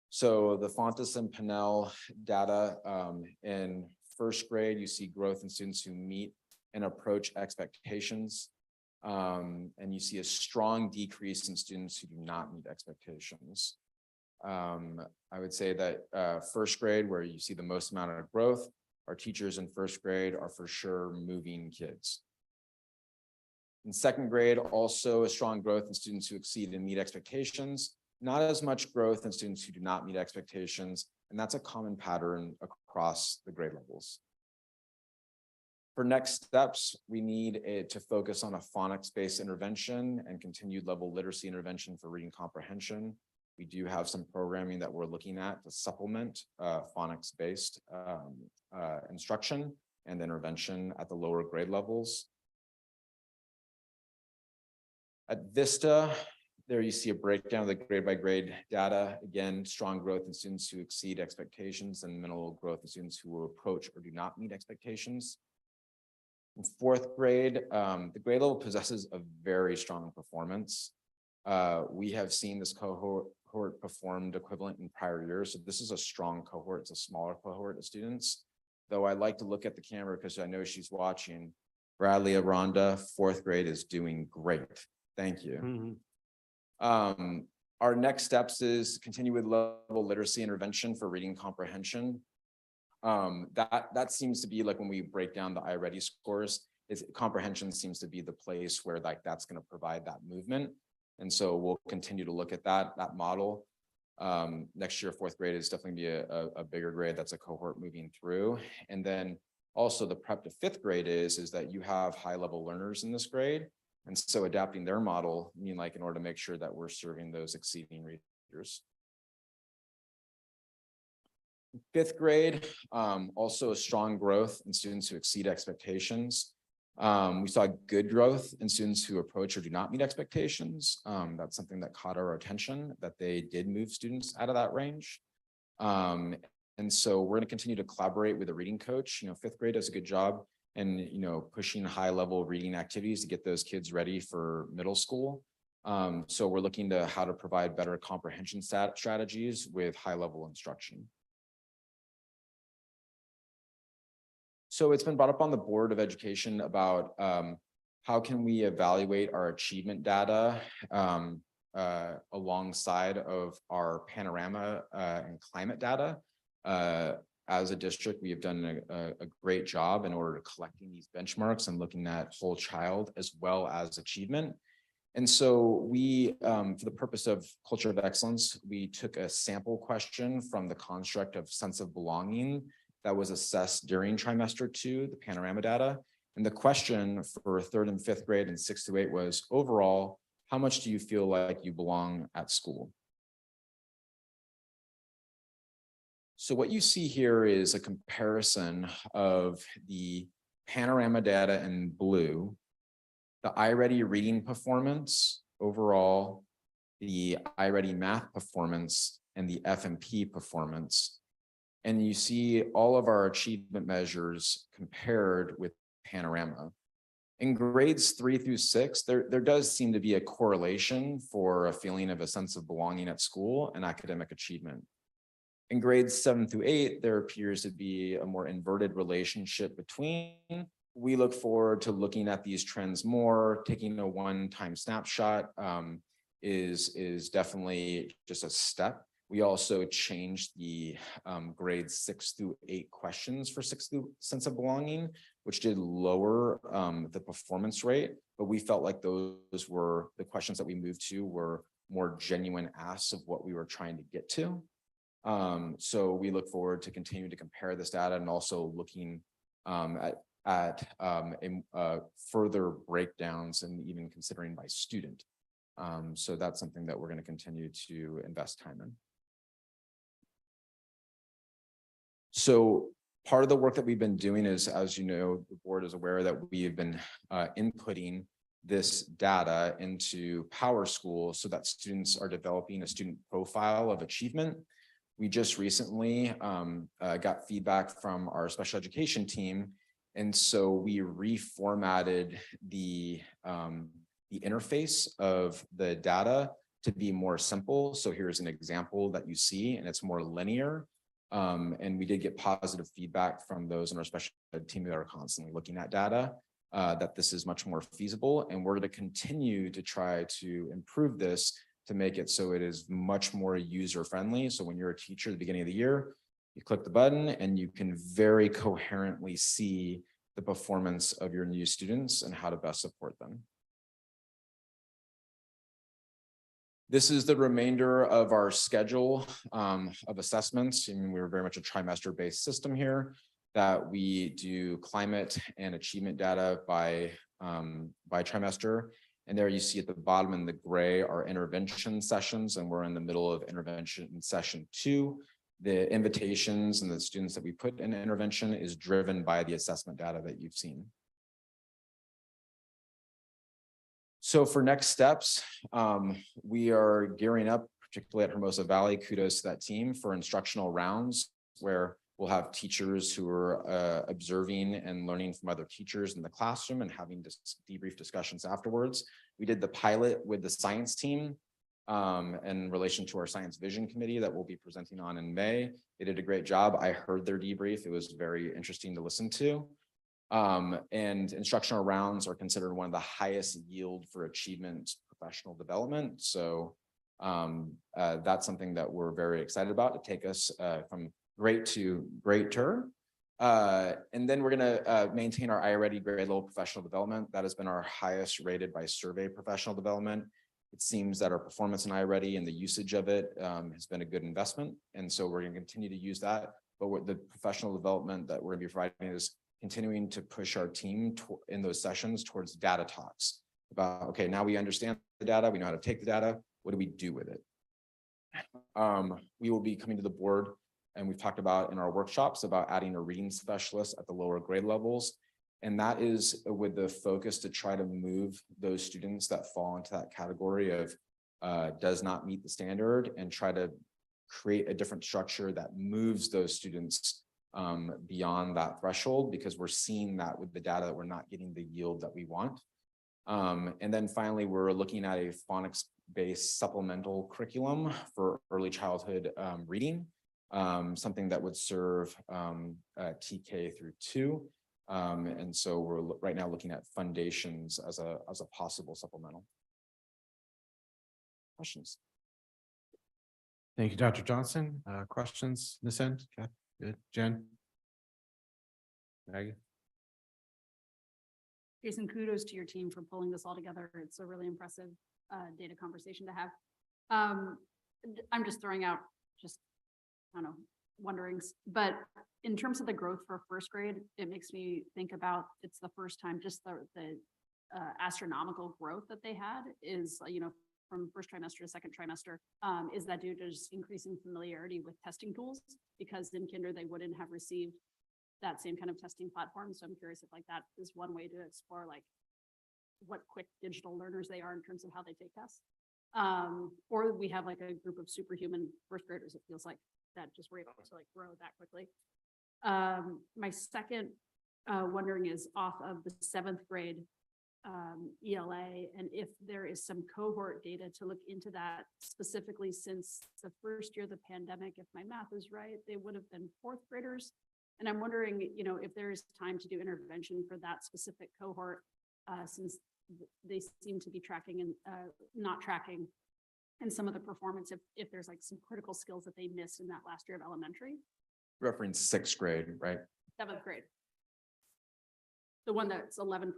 Speaker 4: So the Fontes and Pinnell data in first grade, you see growth in students who meet and approach expectations. And you see a strong decrease in students who do not meet expectations. I would say that first grade, where you see the most amount of growth, our teachers in first grade are for sure moving kids. In second grade, also a strong growth in students who exceed and meet expectations, not as much growth in students who do not meet expectations, and that's a common pattern across the grade levels. For next steps, we need to focus on a phonics-based intervention and continued level literacy intervention for reading comprehension. We do have some programming that we're looking at to supplement phonics-based instruction and intervention at the lower grade levels. At Vista, there you see a breakdown of the grade by grade data. Again, strong growth in students who exceed expectations and minimal growth in students who will approach or do not meet expectations. In fourth grade, the grade level possesses a very strong performance. We have seen this cohort performed equivalent in prior years. So this is a strong cohort. It's a smaller cohort of students. Though I like to look at the camera because I know she's watching. Bradley Aranda, fourth grade, is doing great. Thank you. Our next steps is continue with level literacy intervention for reading comprehension. That seems to be like when we break down the iReady scores, comprehension seems to be the place where like that's going to provide that movement. And so we'll continue to look at that model. Next year, fourth grade is definitely be a bigger grade. That's a cohort moving through. And then also the prep to fifth grade is that you have high level learners in this grade. And so adapting their model, in order to make sure that we're serving those exceeding readers. Fifth grade, also a strong growth in students who exceed expectations. We saw good growth in students who approach or do not meet expectations. That's something that caught our attention, that they did move students out of that range. And so we're going to continue to collaborate with a reading coach. Fifth grade does a good job and, pushing high level reading activities to get those kids ready for middle school. So we're looking to how to provide better comprehension strategies with high level instruction. So it's been brought up on the Board of Education about how can we evaluate our achievement data alongside of our panorama and climate data. As a district, we have done a great job in order to collecting these benchmarks and looking at whole child as well as achievement. And so we, for the purpose of culture of excellence, we took a sample question from the construct of sense of belonging that was assessed during trimester 2, the panorama data. And the question for third and fifth grade and 6 to 8 was, overall, how much do you feel like you belong at school? So what you see here is a comparison of the panorama data in blue, the iReady reading performance overall, the iReady math performance, and the FMP performance. And you see all of our achievement measures compared with panorama. In grades 3 through 6, there does seem to be a correlation for a feeling of a sense of belonging at school and academic achievement. In grades 7 through 8, there appears to be a more inverted relationship between. We look forward to looking at these trends more. Taking a one-time snapshot is definitely just a step. We also changed the grades 6 through 8 questions for 6 through sense of belonging, which did lower the performance rate, but we felt like those were the questions that we moved to were more genuine asks of what we were trying to get to. So we look forward to continue to compare this data and also looking at further breakdowns and even considering by student. So that's something that we're going to continue to invest time in. So part of the work that we've been doing is, as you know, the board is aware that we have been inputting this data into PowerSchool so that students are developing a student profile of achievement. We just recently got feedback from our special education team. And so we reformatted the interface of the data to be more simple. So here's an example that you see, and it's more linear. And we did get positive feedback from those in our special ed team that are constantly looking at data, that this is much more feasible. And we're going to continue to try to improve this to make it so it is much more user friendly. So when you're a teacher at the beginning of the year, you click the button and you can very coherently see the performance of your new students and how to best support them. This is the remainder of our schedule of assessments. And we're very much a trimester-based system here that we do climate and achievement data by trimester. And there you see at the bottom in the gray are intervention sessions, and we're in the middle of intervention in session 2. The invitations and the students that we put in intervention is driven by the assessment data that you've seen. So for next steps, we are gearing up, particularly at Hermosa Valley, kudos to that team, for instructional rounds where we'll have teachers who are observing and learning from other teachers in the classroom and having debrief discussions afterwards. We did the pilot with the science team in relation to our science vision committee that we'll be presenting on in May. They did a great job. I heard their debrief. It was very interesting to listen to. And instructional rounds are considered one of the highest yield for achievement professional development. So that's something that we're very excited about to take us from great to greater. And then we're going to maintain our iReady grade level professional development. That has been our highest rated by survey professional development. It seems that our performance in iReady and the usage of it has been a good investment. And so we're going to continue to use that. But what the professional development that we're going to be providing is continuing to push our team in those sessions towards data talks about, okay, now we understand the data, we know how to take the data, what do we do with it? We will be coming to the board, and we've talked about in our workshops about adding a reading specialist at the lower grade levels. And that is with the focus to try to move those students that fall into that category of does not meet the standard, and try to create a different structure that moves those students beyond that threshold, because we're seeing that with the data that we're not getting the yield that we want. And then finally, we're looking at a phonics-based supplemental curriculum for early childhood reading, something that would serve TK through 2. And so we're right now looking at foundations as a possible supplemental. Questions?
Speaker 1: Thank you, Dr. Johnson. Questions this end? Okay, good. Jen? Maggie?
Speaker 3: Jason, kudos to your team for pulling this all together. It's a really impressive data conversation to have. I'm just throwing out I don't know, wonderings, but in terms of the growth for first grade, it makes me think about, it's the first time just the astronomical growth that they had is, from first trimester to second trimester. Is that due to just increasing familiarity with testing tools? Because in kinder, they wouldn't have received that same kind of testing platform. So I'm curious if like that is one way to explore like what quick digital learners they are in terms of how they take tests. Or we have like a group of superhuman first graders, it feels like, that just were able to like grow that quickly. My second wondering is off of the 7th grade ELA, and if there is some cohort data to look into that, specifically since the first year of the pandemic, if my math is right, they would have been 4th graders. And I'm wondering, if there is time to do intervention for that specific cohort, since they seem to be tracking and not tracking and some of the performance, if there's like some critical skills that they missed in that last year of elementary.
Speaker 4: Reference 6th grade, right?
Speaker 3: 7th grade. The one that's 11%.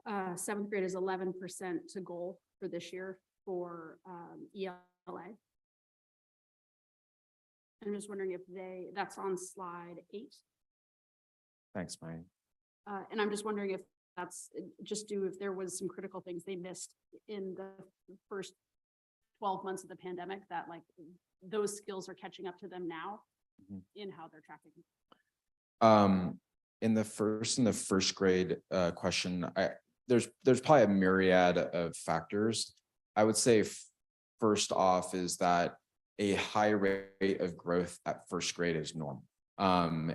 Speaker 3: 7th grade is 11% to goal for this year for ELA. I'm just wondering if that's on slide 8.
Speaker 4: Thanks, Mike.
Speaker 3: And I'm just wondering if that's if there was some critical things they missed in the first 12 months of the pandemic, that like those skills are catching up to them now in how they're tracking.
Speaker 4: In the first grade question, there's probably a myriad of factors. I would say first off is that a high rate of growth at first grade is normal.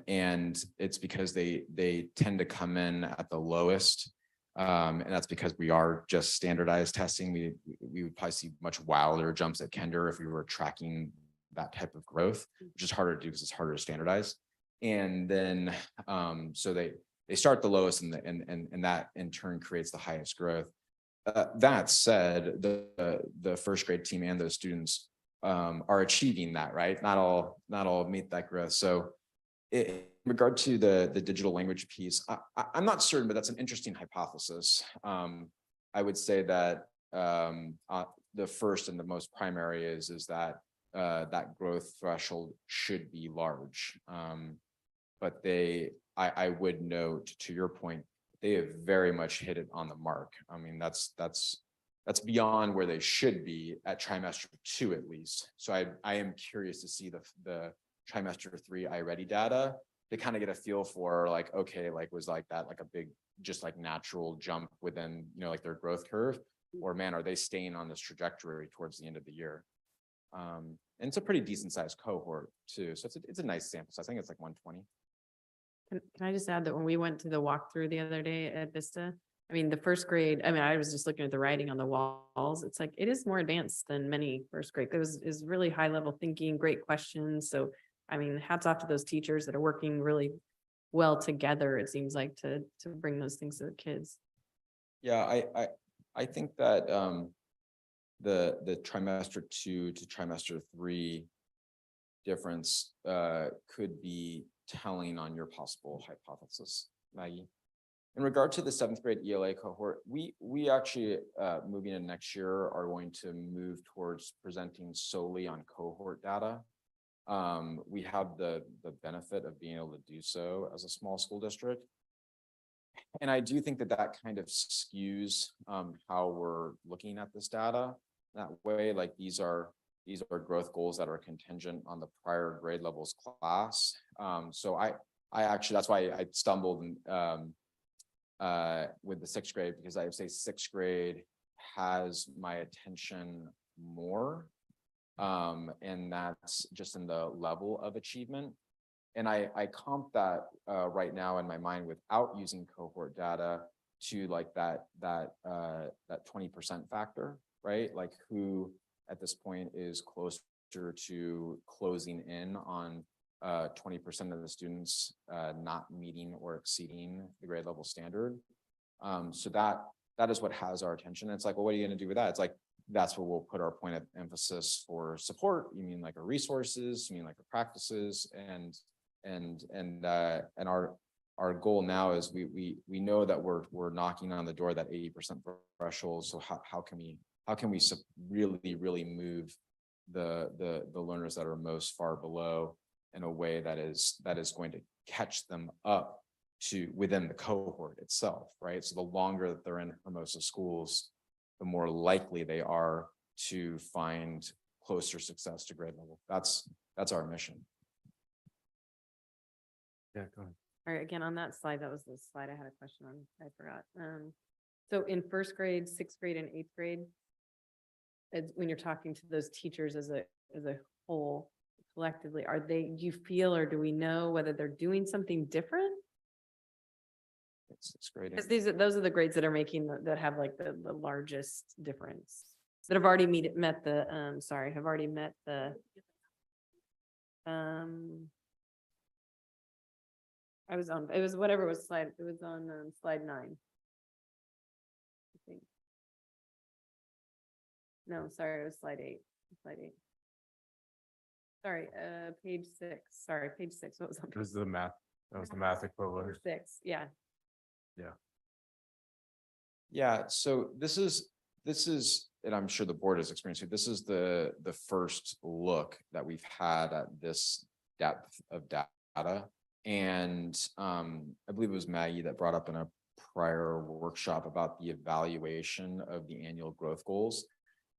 Speaker 4: And it's because they tend to come in at the lowest. And that's because we are just standardized testing. We would probably see much wilder jumps at kinder if we were tracking that type of growth, which is harder to do because it's harder to standardize. And then so they start the lowest, and that in turn creates the highest growth. That said, the first grade team and those students are achieving that, right? Not all meet that growth. So in regard to the digital language piece, I'm not certain, but that's an interesting hypothesis. I would say that the first and the most primary is that that growth threshold should be large. But I would note, to your point, they have very much hit it on the mark. I mean, that's beyond where they should be at trimester 2 at least. So I am curious to see the trimester 3 iReady data to kind of get a feel for like, okay, like was like that like a big, just like natural jump within, you know, like their growth curve, or man, are they staying on this trajectory towards the end of the year? And it's a pretty decent sized cohort too. So it's a nice sample size. I think it's like 120.
Speaker 7: Can I just add that when we went to the walkthrough the other day at Vista, I mean, the first grade, I mean, I was just looking at the writing on the walls. It's like, it is more advanced than many first grade. It is really high level thinking, great questions. So, I mean, hats off to those teachers that are working really well together. It seems like to bring those things to the kids.
Speaker 4: Yeah, I think that the trimester 2 to trimester 3 difference could be telling on your possible hypothesis, Maggie. In regard to the 7th grade ELA cohort, we actually moving in next year are going to move towards presenting solely on cohort data. We have the benefit of being able to do so as a small school district. And I do think that kind of skews how we're looking at this data that way. Like these are growth goals that are contingent on the prior grade levels class. So I actually, that's why I stumbled with the 6th grade, because I would say 6th grade has my attention more. And that's just in the level of achievement. And I comp that right now in my mind without using cohort data to like that 20% factor, right? Like who at this point is closer to closing in on 20% of the students not meeting or exceeding the grade level standard. So that is what has our attention. It's like, well, what are you going to do with that? It's like, that's where we'll put our point of emphasis for support. You mean like our resources, you mean like our practices, and our goal now is we know that we're knocking on the door that 80% threshold. So how can we really move the learners that are most far below in a way that is going to catch them up to within the cohort itself, right? So the longer that they're in Hermosa schools, the more likely they are to find closer success to grade level. That's our mission.
Speaker 1: Yeah, go ahead.
Speaker 7: All right, again, on that slide, that was the slide I had a question on, I forgot. So in 1st grade, 6th grade, and 8th grade, when you're talking to those teachers as a whole, collectively, do you feel, or do we know whether they're doing something different?
Speaker 4: It's 6th grade.
Speaker 7: Because those are the grades that are making, that have like the largest difference, that have already met the, have already met the, it was whatever was slide, it was on slide 9. I think. No, sorry, it was slide 8. Sorry, page 6. Sorry, page 6. What was on?
Speaker 1: It was the math. That was the math equivalent.
Speaker 7: 6. Yeah.
Speaker 4: Yeah. So this is, and I'm sure the board has experienced it. This is the first look that we've had at this depth of data. And I believe it was Maggie that brought up in a prior workshop about the evaluation of the annual growth goals.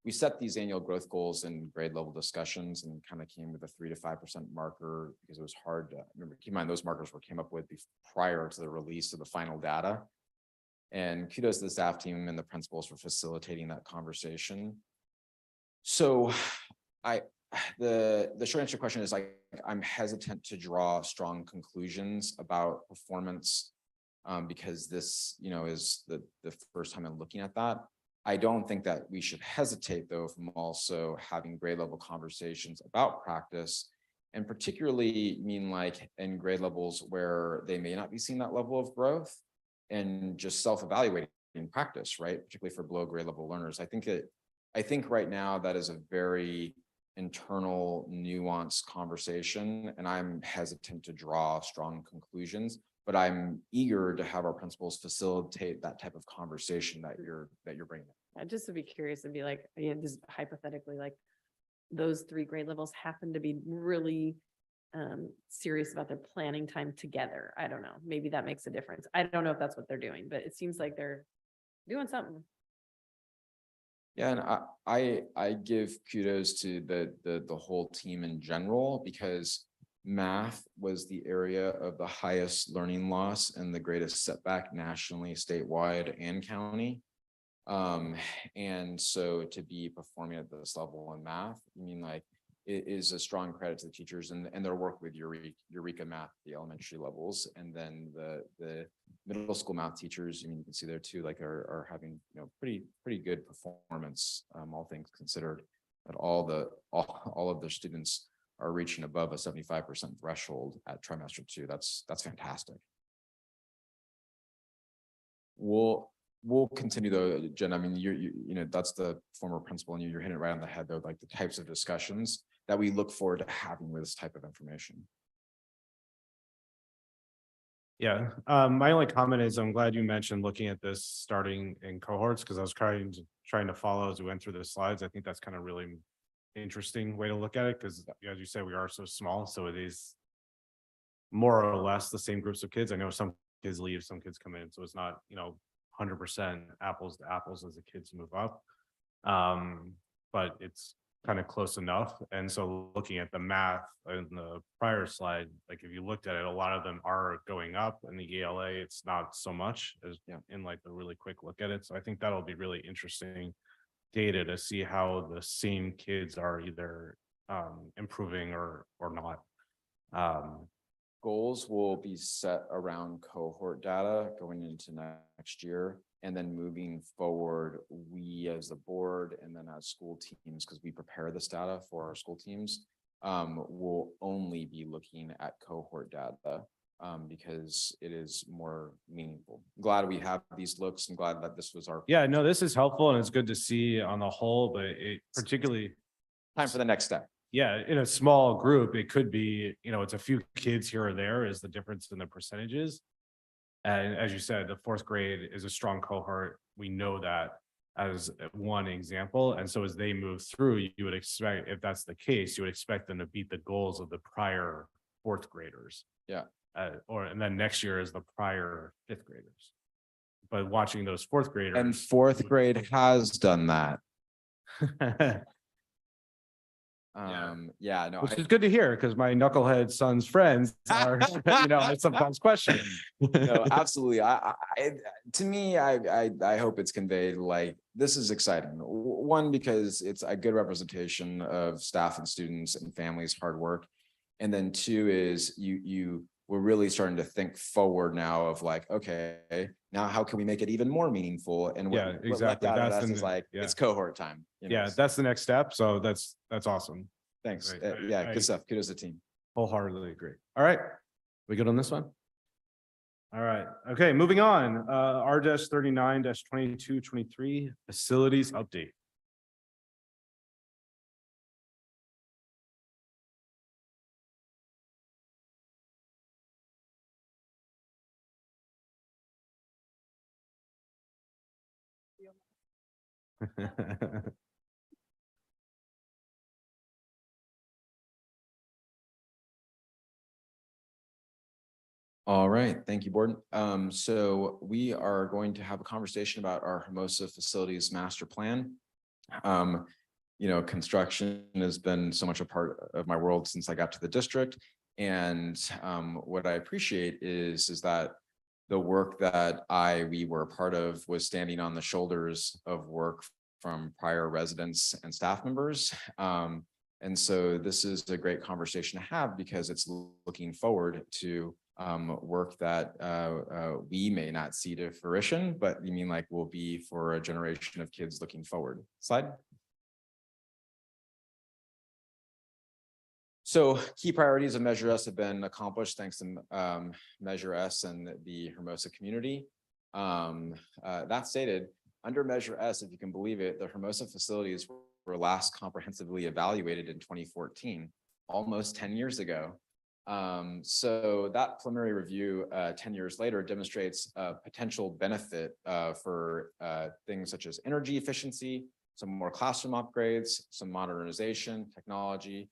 Speaker 4: We set these annual growth goals in grade level discussions and kind of came with a 3 to 5% marker because it was hard to remember. Keep in mind, those markers were came up with prior to the release of the final data. And kudos to the staff team and the principals for facilitating that conversation. So the short answer to your question is like, I'm hesitant to draw strong conclusions about performance because this, is the first time I'm looking at that. I don't think that we should hesitate though from also having grade level conversations about practice, and particularly like in grade levels where they may not be seeing that level of growth and just self-evaluating in practice, right? Particularly for below grade level learners. I think right now that is a very internal, nuanced conversation, and I'm hesitant to draw strong conclusions, but I'm eager to have our principals facilitate that type of conversation that you're bringing.
Speaker 7: I just would be curious and be like, this hypothetically, like those 3 grade levels happen to be really serious about their planning time together. I don't know. Maybe that makes a difference. I don't know if that's what they're doing, but it seems like they're doing something.
Speaker 4: Yeah, and I give kudos to the whole team in general, because math was the area of the highest learning loss and the greatest setback nationally, statewide, and county. And so to be performing at this level in math, I mean, like, it is a strong credit to the teachers and their work with Eureka Math, the elementary levels, and then the middle school math teachers. I mean, you can see there too, like are having, you know, pretty good performance, all things considered. That all of their students are reaching above a 75% threshold at trimester 2. That's fantastic. We'll continue though, Jen. I mean, you know, that's the former principal, and you're hitting it right on the head though, like the types of discussions that we look forward to having with this type of information.
Speaker 1: Yeah, my only comment is I'm glad you mentioned looking at this starting in cohorts, because I was trying to follow as we went through the slides. I think that's kind of really interesting way to look at it, because as you said, we are so small, so it is more or less the same groups of kids. I know some kids leave, some kids come in, so it's not, you know, 100% apples to apples as the kids move up. But it's kind of close enough. And so looking at the math in the prior slide, like if you looked at it, a lot of them are going up. In the ELA, it's not so much as in like the really quick look at it. So I think that'll be really interesting data to see how the same kids are either improving or not.
Speaker 4: Goals will be set around cohort data going into next year. And then moving forward, we as the board and then as school teams, because we prepare this data for our school teams, will only be looking at cohort data because it is more meaningful. I'm glad we have these looks. I'm glad that this was our.
Speaker 1: Yeah, no, this is helpful and it's good to see on the whole, but it particularly.
Speaker 4: Time for the next step.
Speaker 1: Yeah, in a small group, it could be, you know, it's a few kids here or there is the difference in the percentages. And as you said, the 4th grade is a strong cohort. We know that as one example. And so as they move through, you would expect, if that's the case, you would expect them to beat the goals of the prior 4th graders.
Speaker 4: Yeah.
Speaker 1: And then next year is the prior 5th graders. But watching those 4th graders.
Speaker 4: And 4th grade has done that. Yeah, no,
Speaker 1: Which is good to hear, because my knucklehead son's friends are, you know, I sometimes question.
Speaker 4: No, absolutely. To me, I hope it's conveyed like this is exciting. One, because it's a good representation of staff and students and families' hard work. And then 2 is we're really starting to think forward now of like, okay, now how can we make it even more meaningful? And what
Speaker 1: exactly.
Speaker 4: That's is like, it's cohort time. You know?
Speaker 1: Yeah, that's the next step. So that's awesome.
Speaker 4: Thanks.
Speaker 1: Right.
Speaker 4: Yeah, good stuff. Kudos to the team.
Speaker 1: Wholeheartedly agree. All right. We good on this one? All right. Okay, moving on. R-39-2223 facilities update.
Speaker 4: All right, thank you, board. So we are going to have a conversation about our Hermosa facilities master plan. You know, construction has been so much a part of my world since I got to the district. And what I appreciate is that the work that we were a part of was standing on the shoulders of work from prior residents and staff members. And so this is a great conversation to have because it's looking forward to work that we may not see to fruition, but you mean like will be for a generation of kids looking forward. Slide. So key priorities of Measure S have been accomplished thanks to Measure S and the Hermosa community. That stated, under Measure S, if you can believe it, the Hermosa facilities were last comprehensively evaluated in 2014, almost 10 years ago. So that preliminary review 10 years later demonstrates a potential benefit for things such as energy efficiency, some more classroom upgrades, some modernization, technology,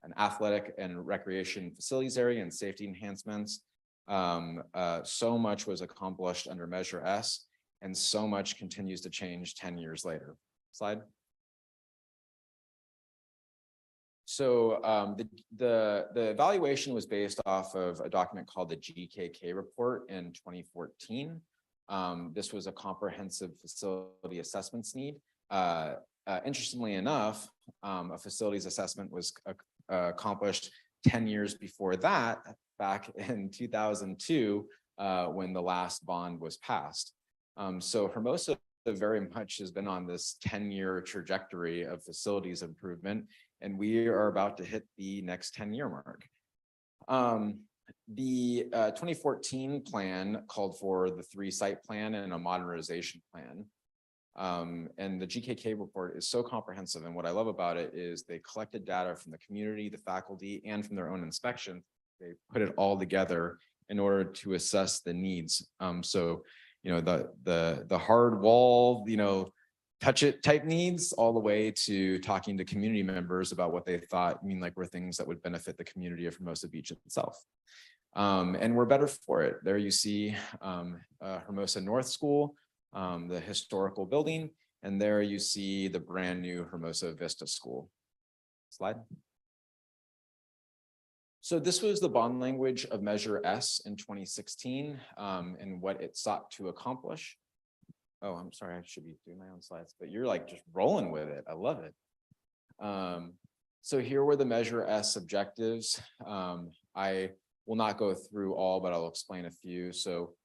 Speaker 4: an athletic and recreation facilities area and safety enhancements. So much was accomplished under Measure S, and so much continues to change 10 years later. Slide. So the evaluation was based off of a document called the GKK report in 2014. This was a comprehensive facility assessments need. Interestingly enough, a facilities assessment was accomplished 10 years before that, back in 2002, when the last bond was passed. So Hermosa very much has been on this 10-year trajectory of facilities improvement, and we are about to hit the next 10-year mark. The 2014 plan called for the 3-site plan and a modernization plan. And the GKK report is so comprehensive, and what I love about it is they collected data from the community, the faculty, and from their own inspection. They put it all together in order to assess the needs. So, you know, the hard wall, you know, touch it type needs, all the way to talking to community members about what they thought were things that would benefit the community of Hermosa Beach itself. And we're better for it. There you see Hermosa North School, the historical building, and there you see the brand new Hermosa Vista School. Slide. So this was the bond language of Measure S in 2016, and what it sought to accomplish. Oh, I'm sorry, I should be doing my own slides, but you're like just rolling with it. I love it. So here were the Measure S objectives. I will not go through all, but I'll explain a few. So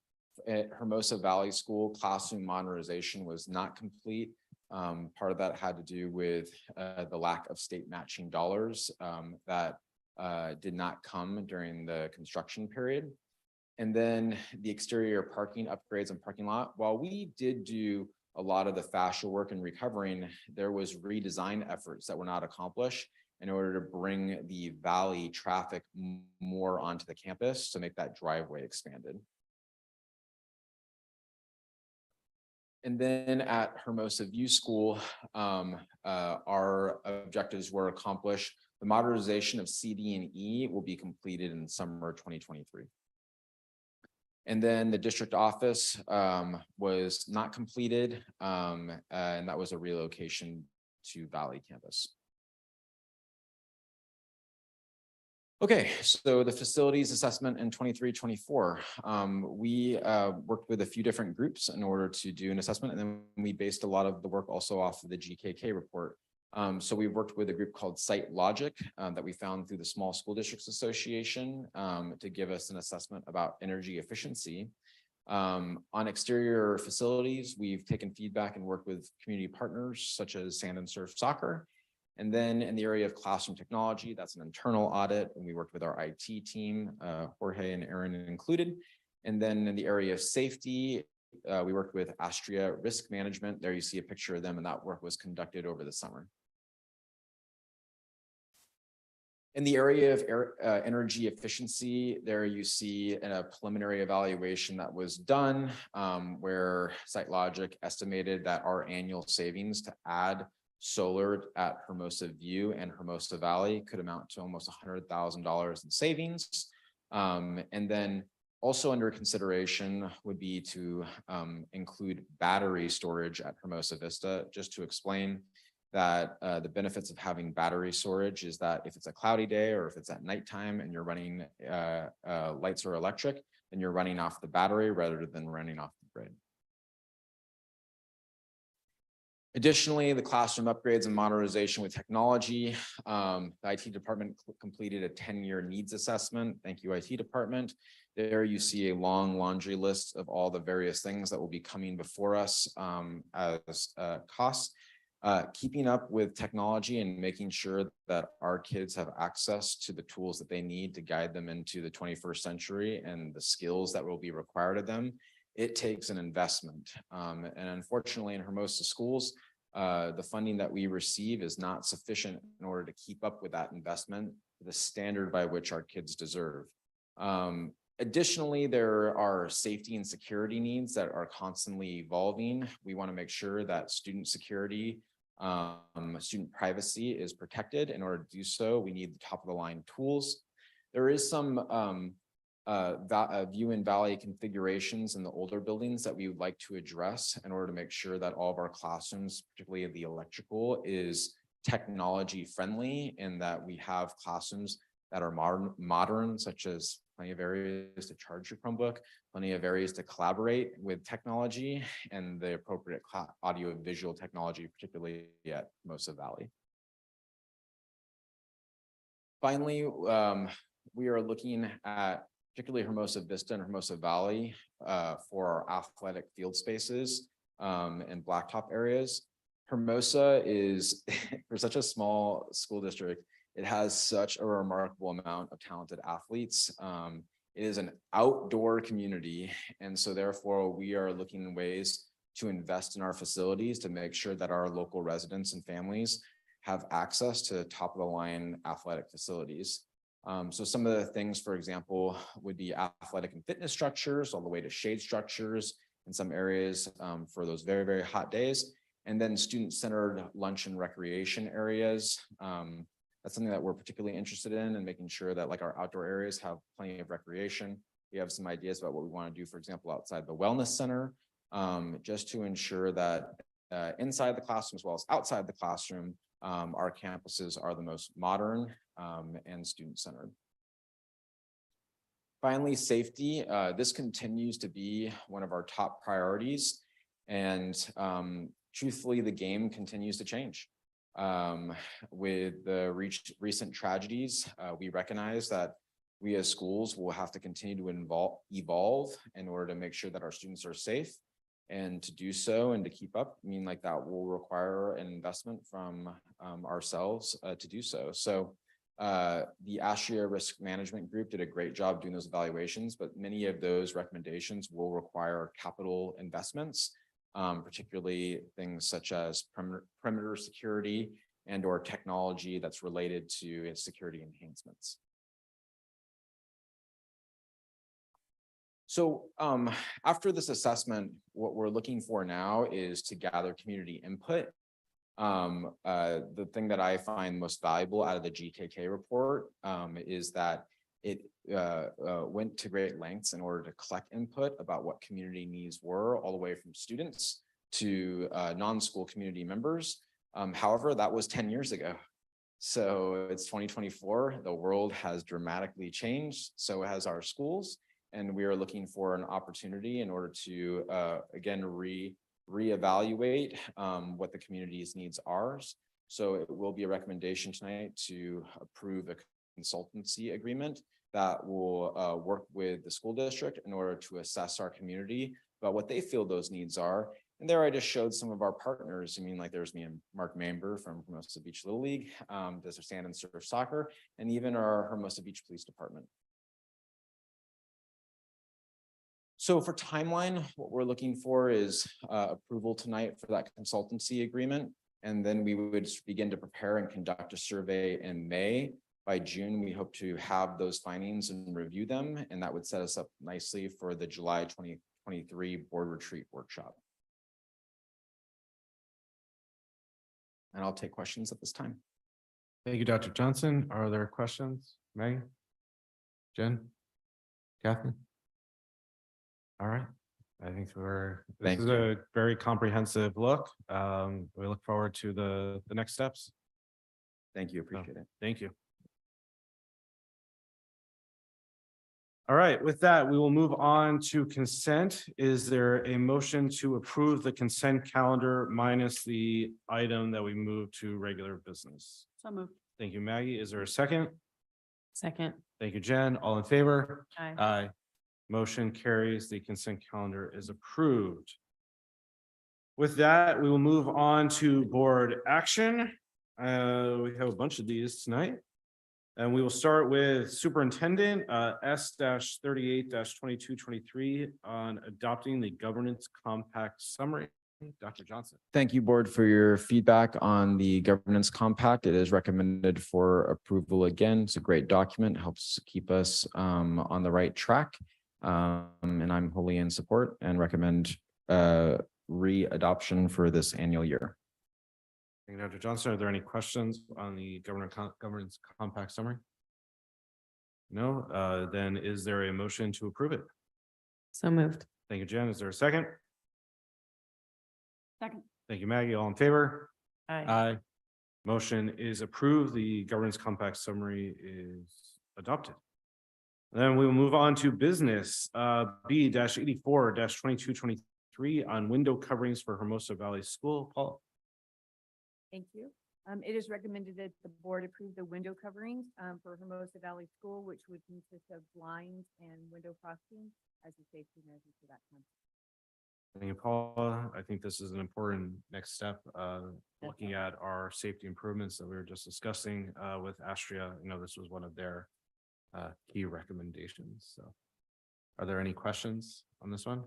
Speaker 4: at Hermosa Valley School, classroom modernization was not complete. Part of that had to do with the lack of state matching dollars that did not come during the construction period. And then the exterior parking upgrades and parking lot. While we did do a lot of the fascia work and recovering, there was redesign efforts that were not accomplished in order to bring the valley traffic more onto the campus to make that driveway expanded. And then at Hermosa View School, our objectives were accomplished. The modernization of C, D, and E will be completed in summer 2023. And then the district office was not completed, and that was a relocation to Valley campus. Okay, so the facilities assessment in 23-24, we worked with a few different groups in order to do an assessment, and then we based a lot of the work also off of the GKK report. So we worked with a group called Site Logic that we found through the Small School Districts Association to give us an assessment about energy efficiency. On exterior facilities, we've taken feedback and worked with community partners such as Sand and Surf Soccer. And then in the area of classroom technology, that's an internal audit, and we worked with our IT team, Jorge and Aaron included. And then in the area of safety, we worked with Astria Risk Management. There you see a picture of them, and that work was conducted over the summer. In the area of energy efficiency, there you see a preliminary evaluation that was done where SiteLogic estimated that our annual savings to add solar at Hermosa View and Hermosa Valley could amount to almost $100,000 in savings. And then also under consideration would be to include battery storage at Hermosa Vista. Just to explain that the benefits of having battery storage is that if it's a cloudy day or if it's at nighttime and you're running lights or electric, then you're running off the battery rather than running off the grid. Additionally, the classroom upgrades and modernization with technology. The IT department completed a 10-year needs assessment. Thank you, IT department. There you see a long laundry list of all the various things that will be coming before us as costs. Keeping up with technology and making sure that our kids have access to the tools that they need to guide them into the 21st century and the skills that will be required of them. It takes an investment. And unfortunately in Hermosa schools, the funding that we receive is not sufficient in order to keep up with that investment, the standard by which our kids deserve. Additionally, there are safety and security needs that are constantly evolving. We want to make sure that student security Student privacy is protected. In order to do so, we need the top of the line tools. There is some view and valley configurations in the older buildings that we would like to address in order to make sure that all of our classrooms, particularly the electrical, is technology friendly, and that we have classrooms that are modern, such as plenty of areas to charge your Chromebook, plenty of areas to collaborate with technology, and the appropriate audio visual technology, particularly at Hermosa Valley. Finally, we are looking at particularly Hermosa Vista and Hermosa Valley for our athletic field spaces and blacktop areas. Hermosa is, for such a small school district, it has such a remarkable amount of talented athletes. It is an outdoor community, and so therefore we are looking in ways to invest in our facilities to make sure that our local residents and families have access to top of the line athletic facilities. So some of the things, for example, would be athletic and fitness structures all the way to shade structures in some areas for those very, very hot days. And then student-centered lunch and recreation areas. That's something that we're particularly interested in, and making sure that like our outdoor areas have plenty of recreation. We have some ideas about what we want to do, for example, outside the wellness center, just to ensure that inside the classroom as well as outside the classroom, our campuses are the most modern and student-centered. Finally, safety. This continues to be one of our top priorities, and truthfully, the game continues to change. With the recent tragedies, we recognize that we as schools will have to continue to evolve in order to make sure that our students are safe. And to do so and to keep up, that will require an investment from ourselves to do so. So the ASHIA Risk Management Group did a great job doing those evaluations, but many of those recommendations will require capital investments, particularly things such as perimeter security and or technology that's related to security enhancements. So after this assessment, what we're looking for now is to gather community input. The thing that I find most valuable out of the GKK report is that it went to great lengths in order to collect input about what community needs were, all the way from students to non-school community members. However, that was 10 years ago. So it's 2024. The world has dramatically changed. So has our schools. And we are looking for an opportunity in order to, again, reevaluate what the community's needs are. So it will be a recommendation tonight to approve a consultancy agreement that will work with the school district in order to assess our community about what they feel those needs are. And there I just showed some of our partners. There's me and Mark Mamber from Hermosa Beach Little League, Desert Sand and Surf Soccer, and even our Hermosa Beach Police Department. So for timeline, what we're looking for is approval tonight for that consultancy agreement. And then we would begin to prepare and conduct a survey in May. By June, we hope to have those findings and review them. And that would set us up nicely for the July 2023 board retreat workshop. And I'll take questions at this time.
Speaker 1: Thank you, Dr. Johnson. Are there questions? Megan? Jen? Kathy? All right. I think this is a very comprehensive look. We look forward to the next steps.
Speaker 4: Thank you. Appreciate it.
Speaker 1: Thank you. All right. With that, we will move on to consent. Is there a motion to approve the consent calendar minus the item that we moved to regular business?
Speaker 3: So moved.
Speaker 1: Thank you, Maggie. Is there a second?
Speaker 7: Second.
Speaker 1: Thank you, Jen. All in favor?
Speaker 7: Aye.
Speaker 1: Aye. Motion carries. The consent calendar is approved. With that, we will move on to board action. We have a bunch of these tonight. And we will start with Superintendent S-38-2223 on adopting the governance compact summary. Dr. Johnson.
Speaker 4: Thank you, board, for your feedback on the governance compact. It is recommended for approval again. It's a great document, helps keep us on the right track. And I'm wholly in support and recommend re-adoption for this annual year.
Speaker 1: Thank you, Dr. Johnson. Are there any questions on the governance compact summary? No, then is there a motion to approve it?
Speaker 7: So moved.
Speaker 1: Thank you, Jen. Is there a second?
Speaker 3: Second.
Speaker 1: Thank you, Maggie. All in favor?
Speaker 8: Aye.
Speaker 1: Aye. Motion is approved. The governance compact summary is adopted. Then we will move on to business, B-84 2223 on window coverings for Hermosa Valley School. Paul.
Speaker 9: Thank you. It is recommended that the board approve the window coverings for Hermosa Valley School, which would consist of blinds and window frosting as a safety measure for that time.
Speaker 1: Thank you, Paula. I think this is an important next step, looking at our safety improvements that we were just discussing with Astria. You know, this was one of their key recommendations. So are there any questions on this one?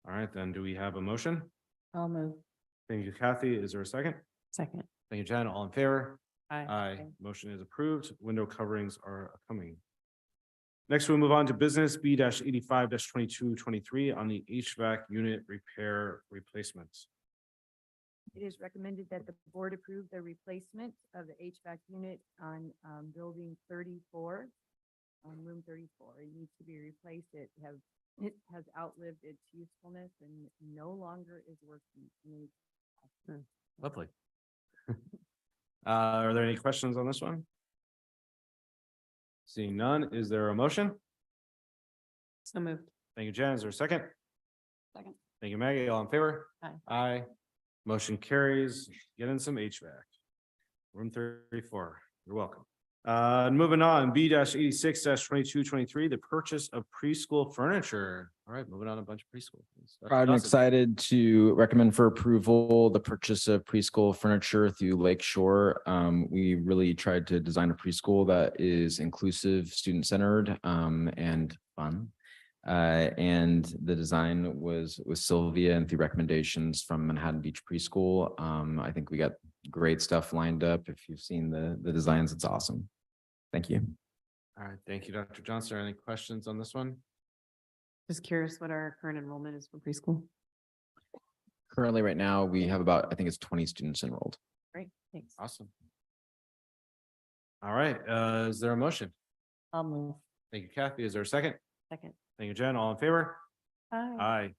Speaker 1: All right, then do we have a motion?
Speaker 8: I'll move.
Speaker 1: Thank you, Kathy. Is there a second?
Speaker 7: Second.
Speaker 1: Thank you, Jen. All in favor?
Speaker 8: Aye.
Speaker 1: Aye. Motion is approved. Window coverings are coming. Next, we'll move on to business B-85 2223 on the HVAC unit repair replacements.
Speaker 9: It is recommended that the board approve the replacement of the HVAC unit on building 34, on room 34. It needs to be replaced. It has outlived its usefulness and no longer is working.
Speaker 1: Lovely. Are there any questions on this one? Seeing none, is there a motion?
Speaker 7: So moved.
Speaker 1: Thank you, Jen. Is there a second?
Speaker 3: Second.
Speaker 1: Thank you, Maggie. All in favor?
Speaker 7: Aye.
Speaker 1: Aye. Motion carries. Get in some HVAC. Room 34. You're welcome. Moving on, B-86 2223, the purchase of preschool furniture. All right, moving on, a bunch of preschool things. Dr.
Speaker 4: Proud and
Speaker 1: Johnson.
Speaker 4: excited to recommend for approval the purchase of preschool furniture through Lakeshore. We really tried to design a preschool that is inclusive, student-centered, and fun. And the design was with Sylvia and through recommendations from Manhattan Beach Preschool. I think we got great stuff lined up. If you've seen the designs, it's awesome. Thank you.
Speaker 1: All right, thank you, Dr. Johnson. Any questions on this one?
Speaker 7: Just curious what our current enrollment is for preschool.
Speaker 4: Currently, right now, we have about, I think it's 20 students enrolled.
Speaker 7: Great, thanks.
Speaker 1: Awesome. All right, is there a motion?
Speaker 8: I'll move.
Speaker 1: Thank you, Kathy. Is there a second?
Speaker 7: Second.
Speaker 1: Thank you, Jen. All in favor?
Speaker 7: Aye.
Speaker 1: Aye.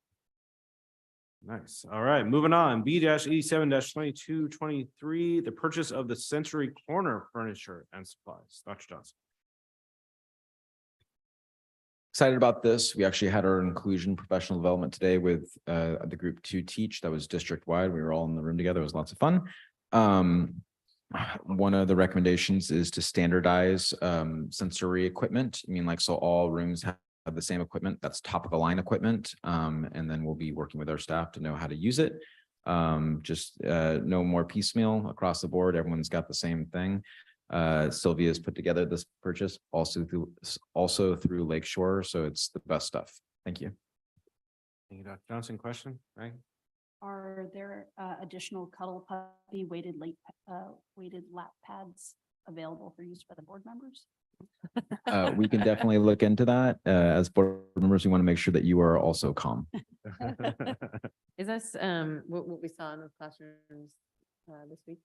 Speaker 1: Nice. All right, moving on. B-87 2223, the purchase of the Sensory Corner furniture and supplies. Dr. Johnson.
Speaker 4: Excited about this. We actually had our inclusion professional development today with the group 2 teach that was district wide. We were all in the room together. It was lots of fun. One of the recommendations is to standardize sensory equipment. I mean, like, so all rooms have the same equipment. That's top of the line equipment. And then we'll be working with our staff to know how to use it. Just no more piecemeal across the board. Everyone's got the same thing. Sylvia's put together this purchase also through Lakeshore. So it's the best stuff. Thank you.
Speaker 1: Thank you, Dr. Johnson. Question, right?
Speaker 3: Are there additional Cuddle Puppy weighted lap pads available for use by the board members?
Speaker 4: We can definitely look into that. As board members, we want to make sure that you are also calm.
Speaker 7: Is this what we saw in the classrooms this week?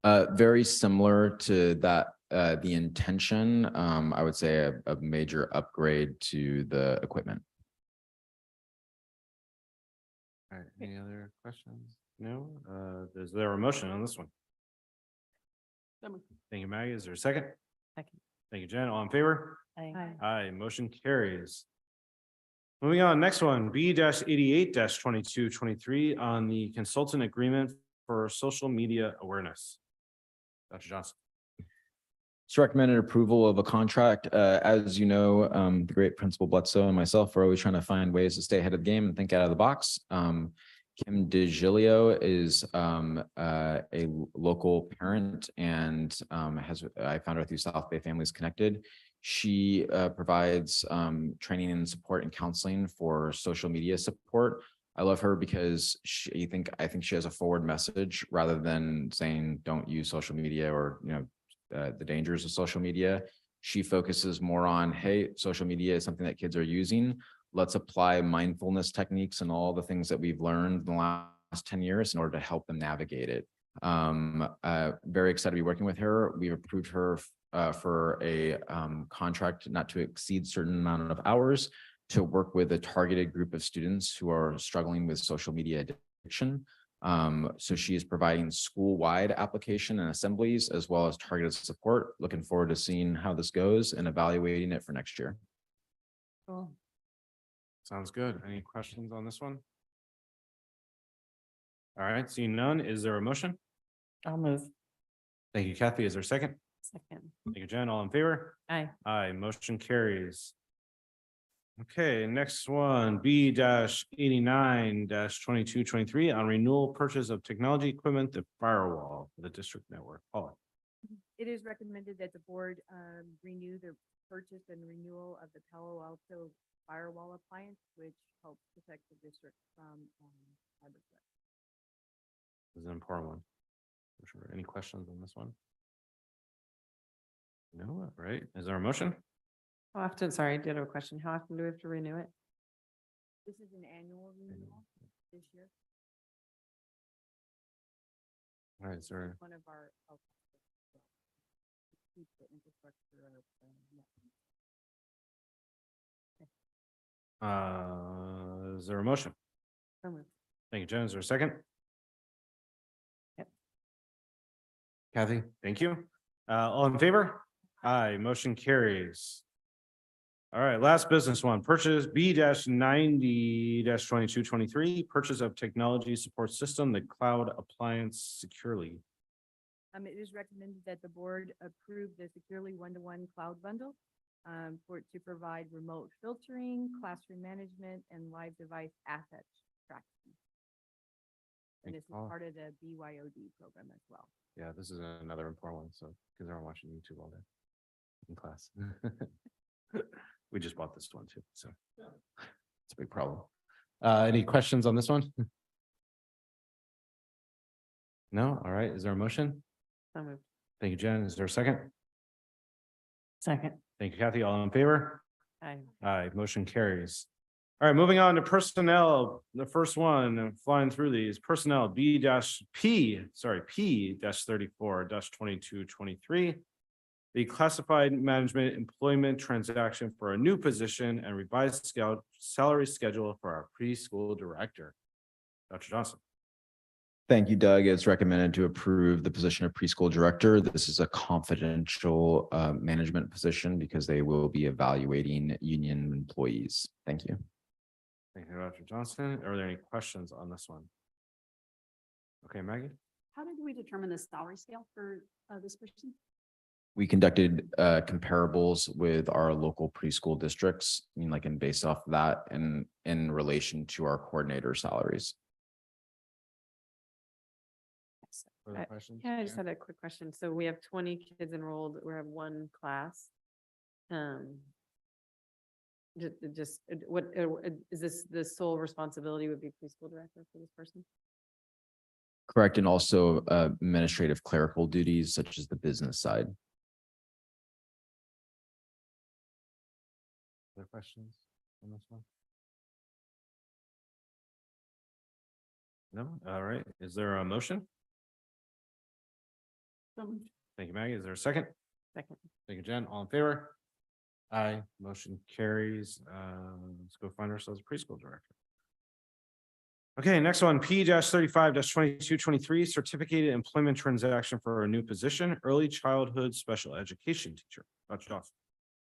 Speaker 4: Very similar to that, the intention, I would say a major upgrade to the equipment.
Speaker 1: All right, any other questions? No, is there a motion on this one? Thank you, Maggie. Is there a second?
Speaker 7: Second.
Speaker 1: Thank you, Jen. All in favor?
Speaker 8: Aye.
Speaker 1: Aye, motion carries. Moving on, next one, B-88 2223 on the consultant agreement for social media awareness. Dr. Johnson.
Speaker 4: It's recommended approval of a contract. As you know, the great Principal Bledsoe and myself are always trying to find ways to stay ahead of the game and think out of the box. Kim DeGilio is a local parent and I found her through South Bay Families Connected. She provides training and support and counseling for social media support. I love her because I think she has a forward message rather than saying don't use social media or the dangers of social media. She focuses more on, hey, social media is something that kids are using. Let's apply mindfulness techniques and all the things that we've learned in the last 10 years in order to help them navigate it. Very excited to be working with her. We've approved her for a contract not to exceed certain amount of hours to work with a targeted group of students who are struggling with social media addiction. So she is providing school-wide application and assemblies as well as targeted support. Looking forward to seeing how this goes and evaluating it for next year.
Speaker 7: Cool.
Speaker 1: Sounds good. Any questions on this one? All right, seeing none, is there a motion?
Speaker 8: I'll move.
Speaker 1: Thank you, Kathy. Is there a second?
Speaker 7: Second.
Speaker 1: Thank you, Jen. All in favor?
Speaker 7: Aye.
Speaker 1: Aye, motion carries. Okay, next one, B-89 2223 on renewal purchase of technology equipment, the firewall for the district network. Paula.
Speaker 9: It is recommended that the board renew the purchase and renewal of the Palo Alto firewall appliance, which helps protect the district from cyber threats.
Speaker 1: This is an important one. For sure. Any questions on this one? No, all right. Is there a motion?
Speaker 7: How often, sorry, I did have a question. How often do we have to renew it?
Speaker 9: This is an annual renewal this year.
Speaker 1: All right, is there,
Speaker 9: One of our keep the infrastructure of
Speaker 1: is there a motion?
Speaker 7: So moved.
Speaker 1: Thank you, Jen. Is there a second?
Speaker 7: Yep.
Speaker 1: Kathy, thank you. All in favor? Aye, motion carries. All right, last business one, purchase B-90 2223, purchase of technology support system, the cloud appliance securely.
Speaker 9: It is recommended that the board approve the securely one-to-one cloud bundle for it to provide remote filtering, classroom management, and live device asset tracking. And this is part of the BYOD program as well.
Speaker 1: Yeah, this is another important one, so because they're watching YouTube all day in class. We just bought this one too, so it's a big problem. Any questions on this one? No? All right, is there a motion?
Speaker 7: So moved.
Speaker 1: Thank you, Jen. Is there a second?
Speaker 8: Second.
Speaker 1: Thank you, Kathy. All in favor?
Speaker 7: Aye.
Speaker 1: Aye, motion carries. All right, moving on to personnel. The first one, flying through these, personnel P-34-2223. The classified management employment transaction for a new position and revised salary schedule for our preschool director. Dr. Johnson.
Speaker 4: Thank you, Doug. It's recommended to approve the position of preschool director. This is a confidential management position because they will be evaluating union employees. Thank you.
Speaker 1: Thank you, Dr. Johnson. Are there any questions on this one? Okay, Maggie?
Speaker 3: How did we determine the salary scale for this person?
Speaker 4: We conducted comparables with our local preschool districts, and based off of that and in relation to our coordinator salaries.
Speaker 1: Further questions?
Speaker 7: Yeah, I just had a quick question. So we have 20 kids enrolled. We have one class. What is this, the sole responsibility would be preschool director for this person?
Speaker 4: Correct. And also administrative clerical duties such as the business side.
Speaker 1: Other questions on this one? No? All right. Is there a motion? Thank you, Maggie. Is there a second?
Speaker 7: Second.
Speaker 1: Thank you, Jen. All in favor? Aye. Motion carries. Let's go find ourselves a preschool director. Okay, next one, P-35-2223, certificated employment transaction for a new position, early childhood special education teacher. Dr. Johnson.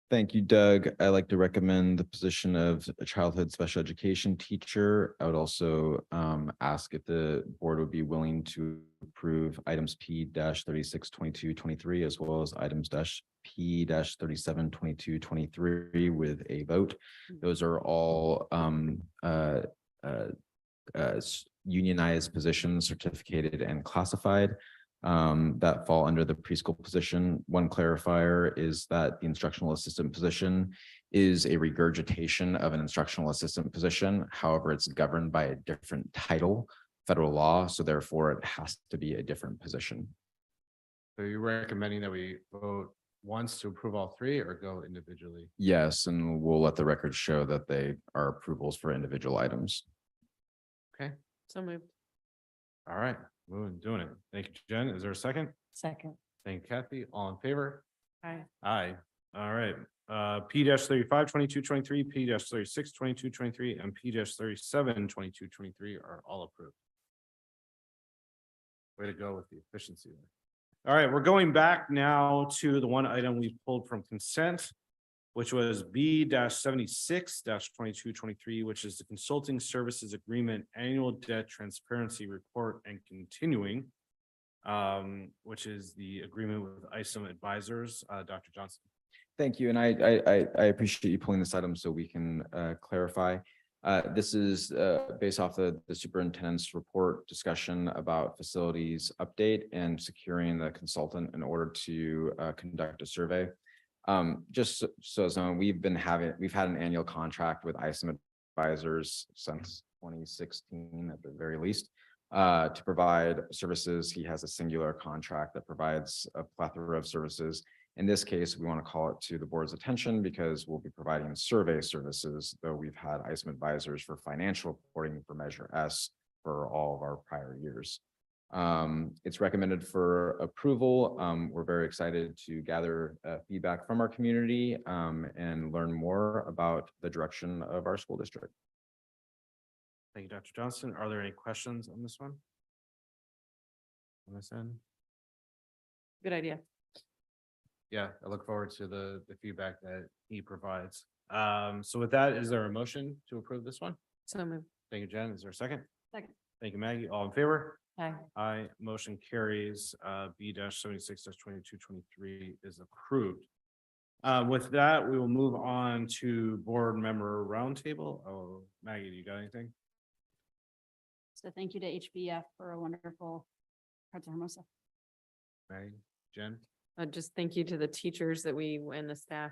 Speaker 4: Thank you, Doug. I'd like to recommend the position of a childhood special education teacher. I would also ask if the board would be willing to approve items P-362223 as well as items P-372223 with a vote. Those are all unionized positions, certificated and classified. That fall under the preschool position. One clarifier is that the instructional assistant position is a regurgitation of an instructional assistant position. However, it's governed by a different title, federal law, so therefore it has to be a different position.
Speaker 1: So you're recommending that we vote once to approve all three or go individually?
Speaker 4: Yes, and we'll let the record show that they are approvals for individual items.
Speaker 1: Okay.
Speaker 7: So moved.
Speaker 1: All right, moving, doing it. Thank you, Jen. Is there a second?
Speaker 8: Second.
Speaker 1: Thank you, Kathy. All in favor?
Speaker 7: Aye.
Speaker 1: Aye. All right. P-35, 2223, P-36, 2223, and P-37, 2223 are all approved. Way to go with the efficiency there. All right, we're going back now to the one item we pulled from consent, which was B-76 2223, which is the Consulting Services Agreement Annual Debt Transparency Report and Continuing, which is the agreement with ISOM Advisors. Dr. Johnson.
Speaker 4: Thank you, and I appreciate you pulling this item so we can clarify. This is based off the superintendent's report discussion about facilities update and securing the consultant in order to conduct a survey. Just so we've had an annual contract with ISOM Advisors since 2016 at the very least to provide services. He has a singular contract that provides a plethora of services. In this case, we want to call it to the board's attention because we'll be providing survey services, though we've had ISOM Advisors for financial reporting for Measure S for all of our prior years. It's recommended for approval. We're very excited to gather feedback from our community and learn more about the direction of our school district.
Speaker 1: Thank you, Dr. Johnson. Are there any questions on this one? On this end?
Speaker 7: Good idea.
Speaker 1: Yeah, I look forward to the feedback that he provides. So with that, is there a motion to approve this one?
Speaker 7: So moved.
Speaker 1: Thank you, Jen. Is there a second?
Speaker 3: Second.
Speaker 1: Thank you, Maggie. All in favor?
Speaker 7: Aye.
Speaker 1: Aye. Motion carries. B-76 2223 is approved. With that, we will move on to board member roundtable. Oh, Maggie, do you got anything?
Speaker 3: So thank you to HBF for a wonderful Parts of Hermosa.
Speaker 1: Maggie, Jen?
Speaker 7: Just thank you to the teachers that we and the staff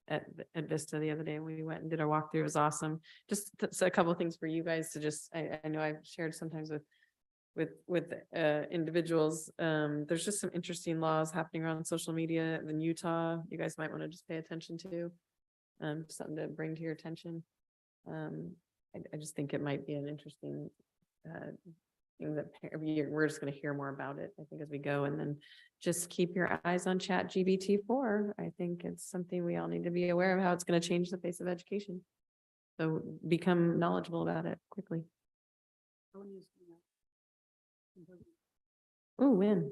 Speaker 7: at Vista the other day. We went and did our walkthrough. It was awesome. Just a couple of things for you guys to just, I know I've shared sometimes with individuals. There's just some interesting laws happening around social media in Utah. You guys might want to just pay attention to. Something to bring to your attention. I just think it might be an interesting thing that we're just going to hear more about it, I think, as we go. And then just keep your eyes on ChatGPT-4. I think it's something we all need to be aware of how it's going to change the face of education. So become knowledgeable about it quickly. Oh, when?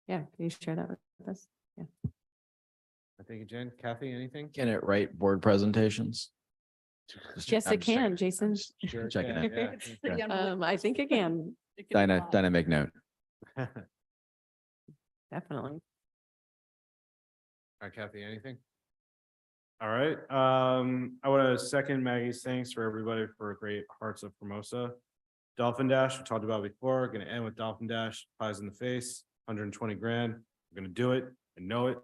Speaker 7: Yeah, can you share that with us? Yeah.
Speaker 1: Thank you, Jen. Kathy, anything?
Speaker 4: Can it write board presentations?
Speaker 7: Yes,
Speaker 4: I'm
Speaker 7: it
Speaker 4: just checking.
Speaker 7: can, Jason.
Speaker 1: Sure
Speaker 4: Checking
Speaker 1: can,
Speaker 4: it.
Speaker 1: yeah.
Speaker 7: I think it can,
Speaker 4: Dinah, make note.
Speaker 7: definitely.
Speaker 1: All right, Kathy, anything? All right, I want to second Maggie's thanks for everybody for great Hearts of Hermosa. Dolphin Dash, we talked about before, going to end with Dolphin Dash, pies in the face, 120 grand. We're going to do it. I know it.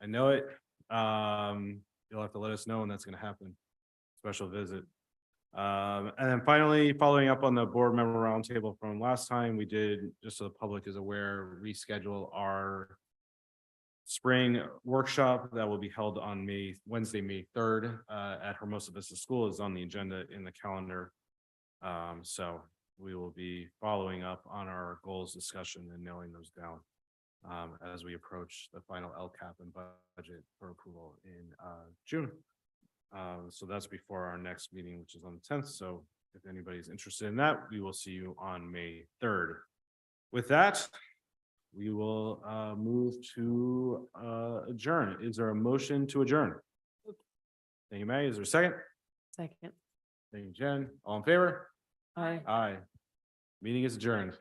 Speaker 1: I know it. You'll have to let us know when that's going to happen. Special visit. And then finally, following up on the board member roundtable from last time, we did, just so the public is aware, reschedule our spring workshop that will be held on Wednesday, May 3rd at Hermosa Vista School is on the agenda in the calendar. So we will be following up on our goals discussion and nailing those down as we approach the final LCAP and budget for approval in June. So that's before our next meeting, which is on the 10th. So if anybody's interested in that, we will see you on May 3rd. With that, we will move to adjourn. Is there a motion to adjourn? Thank you, May. Is there a second?
Speaker 7: Second.
Speaker 1: Thank you, Jen. All in favor?
Speaker 7: Aye.
Speaker 1: Aye. Meeting is adjourned.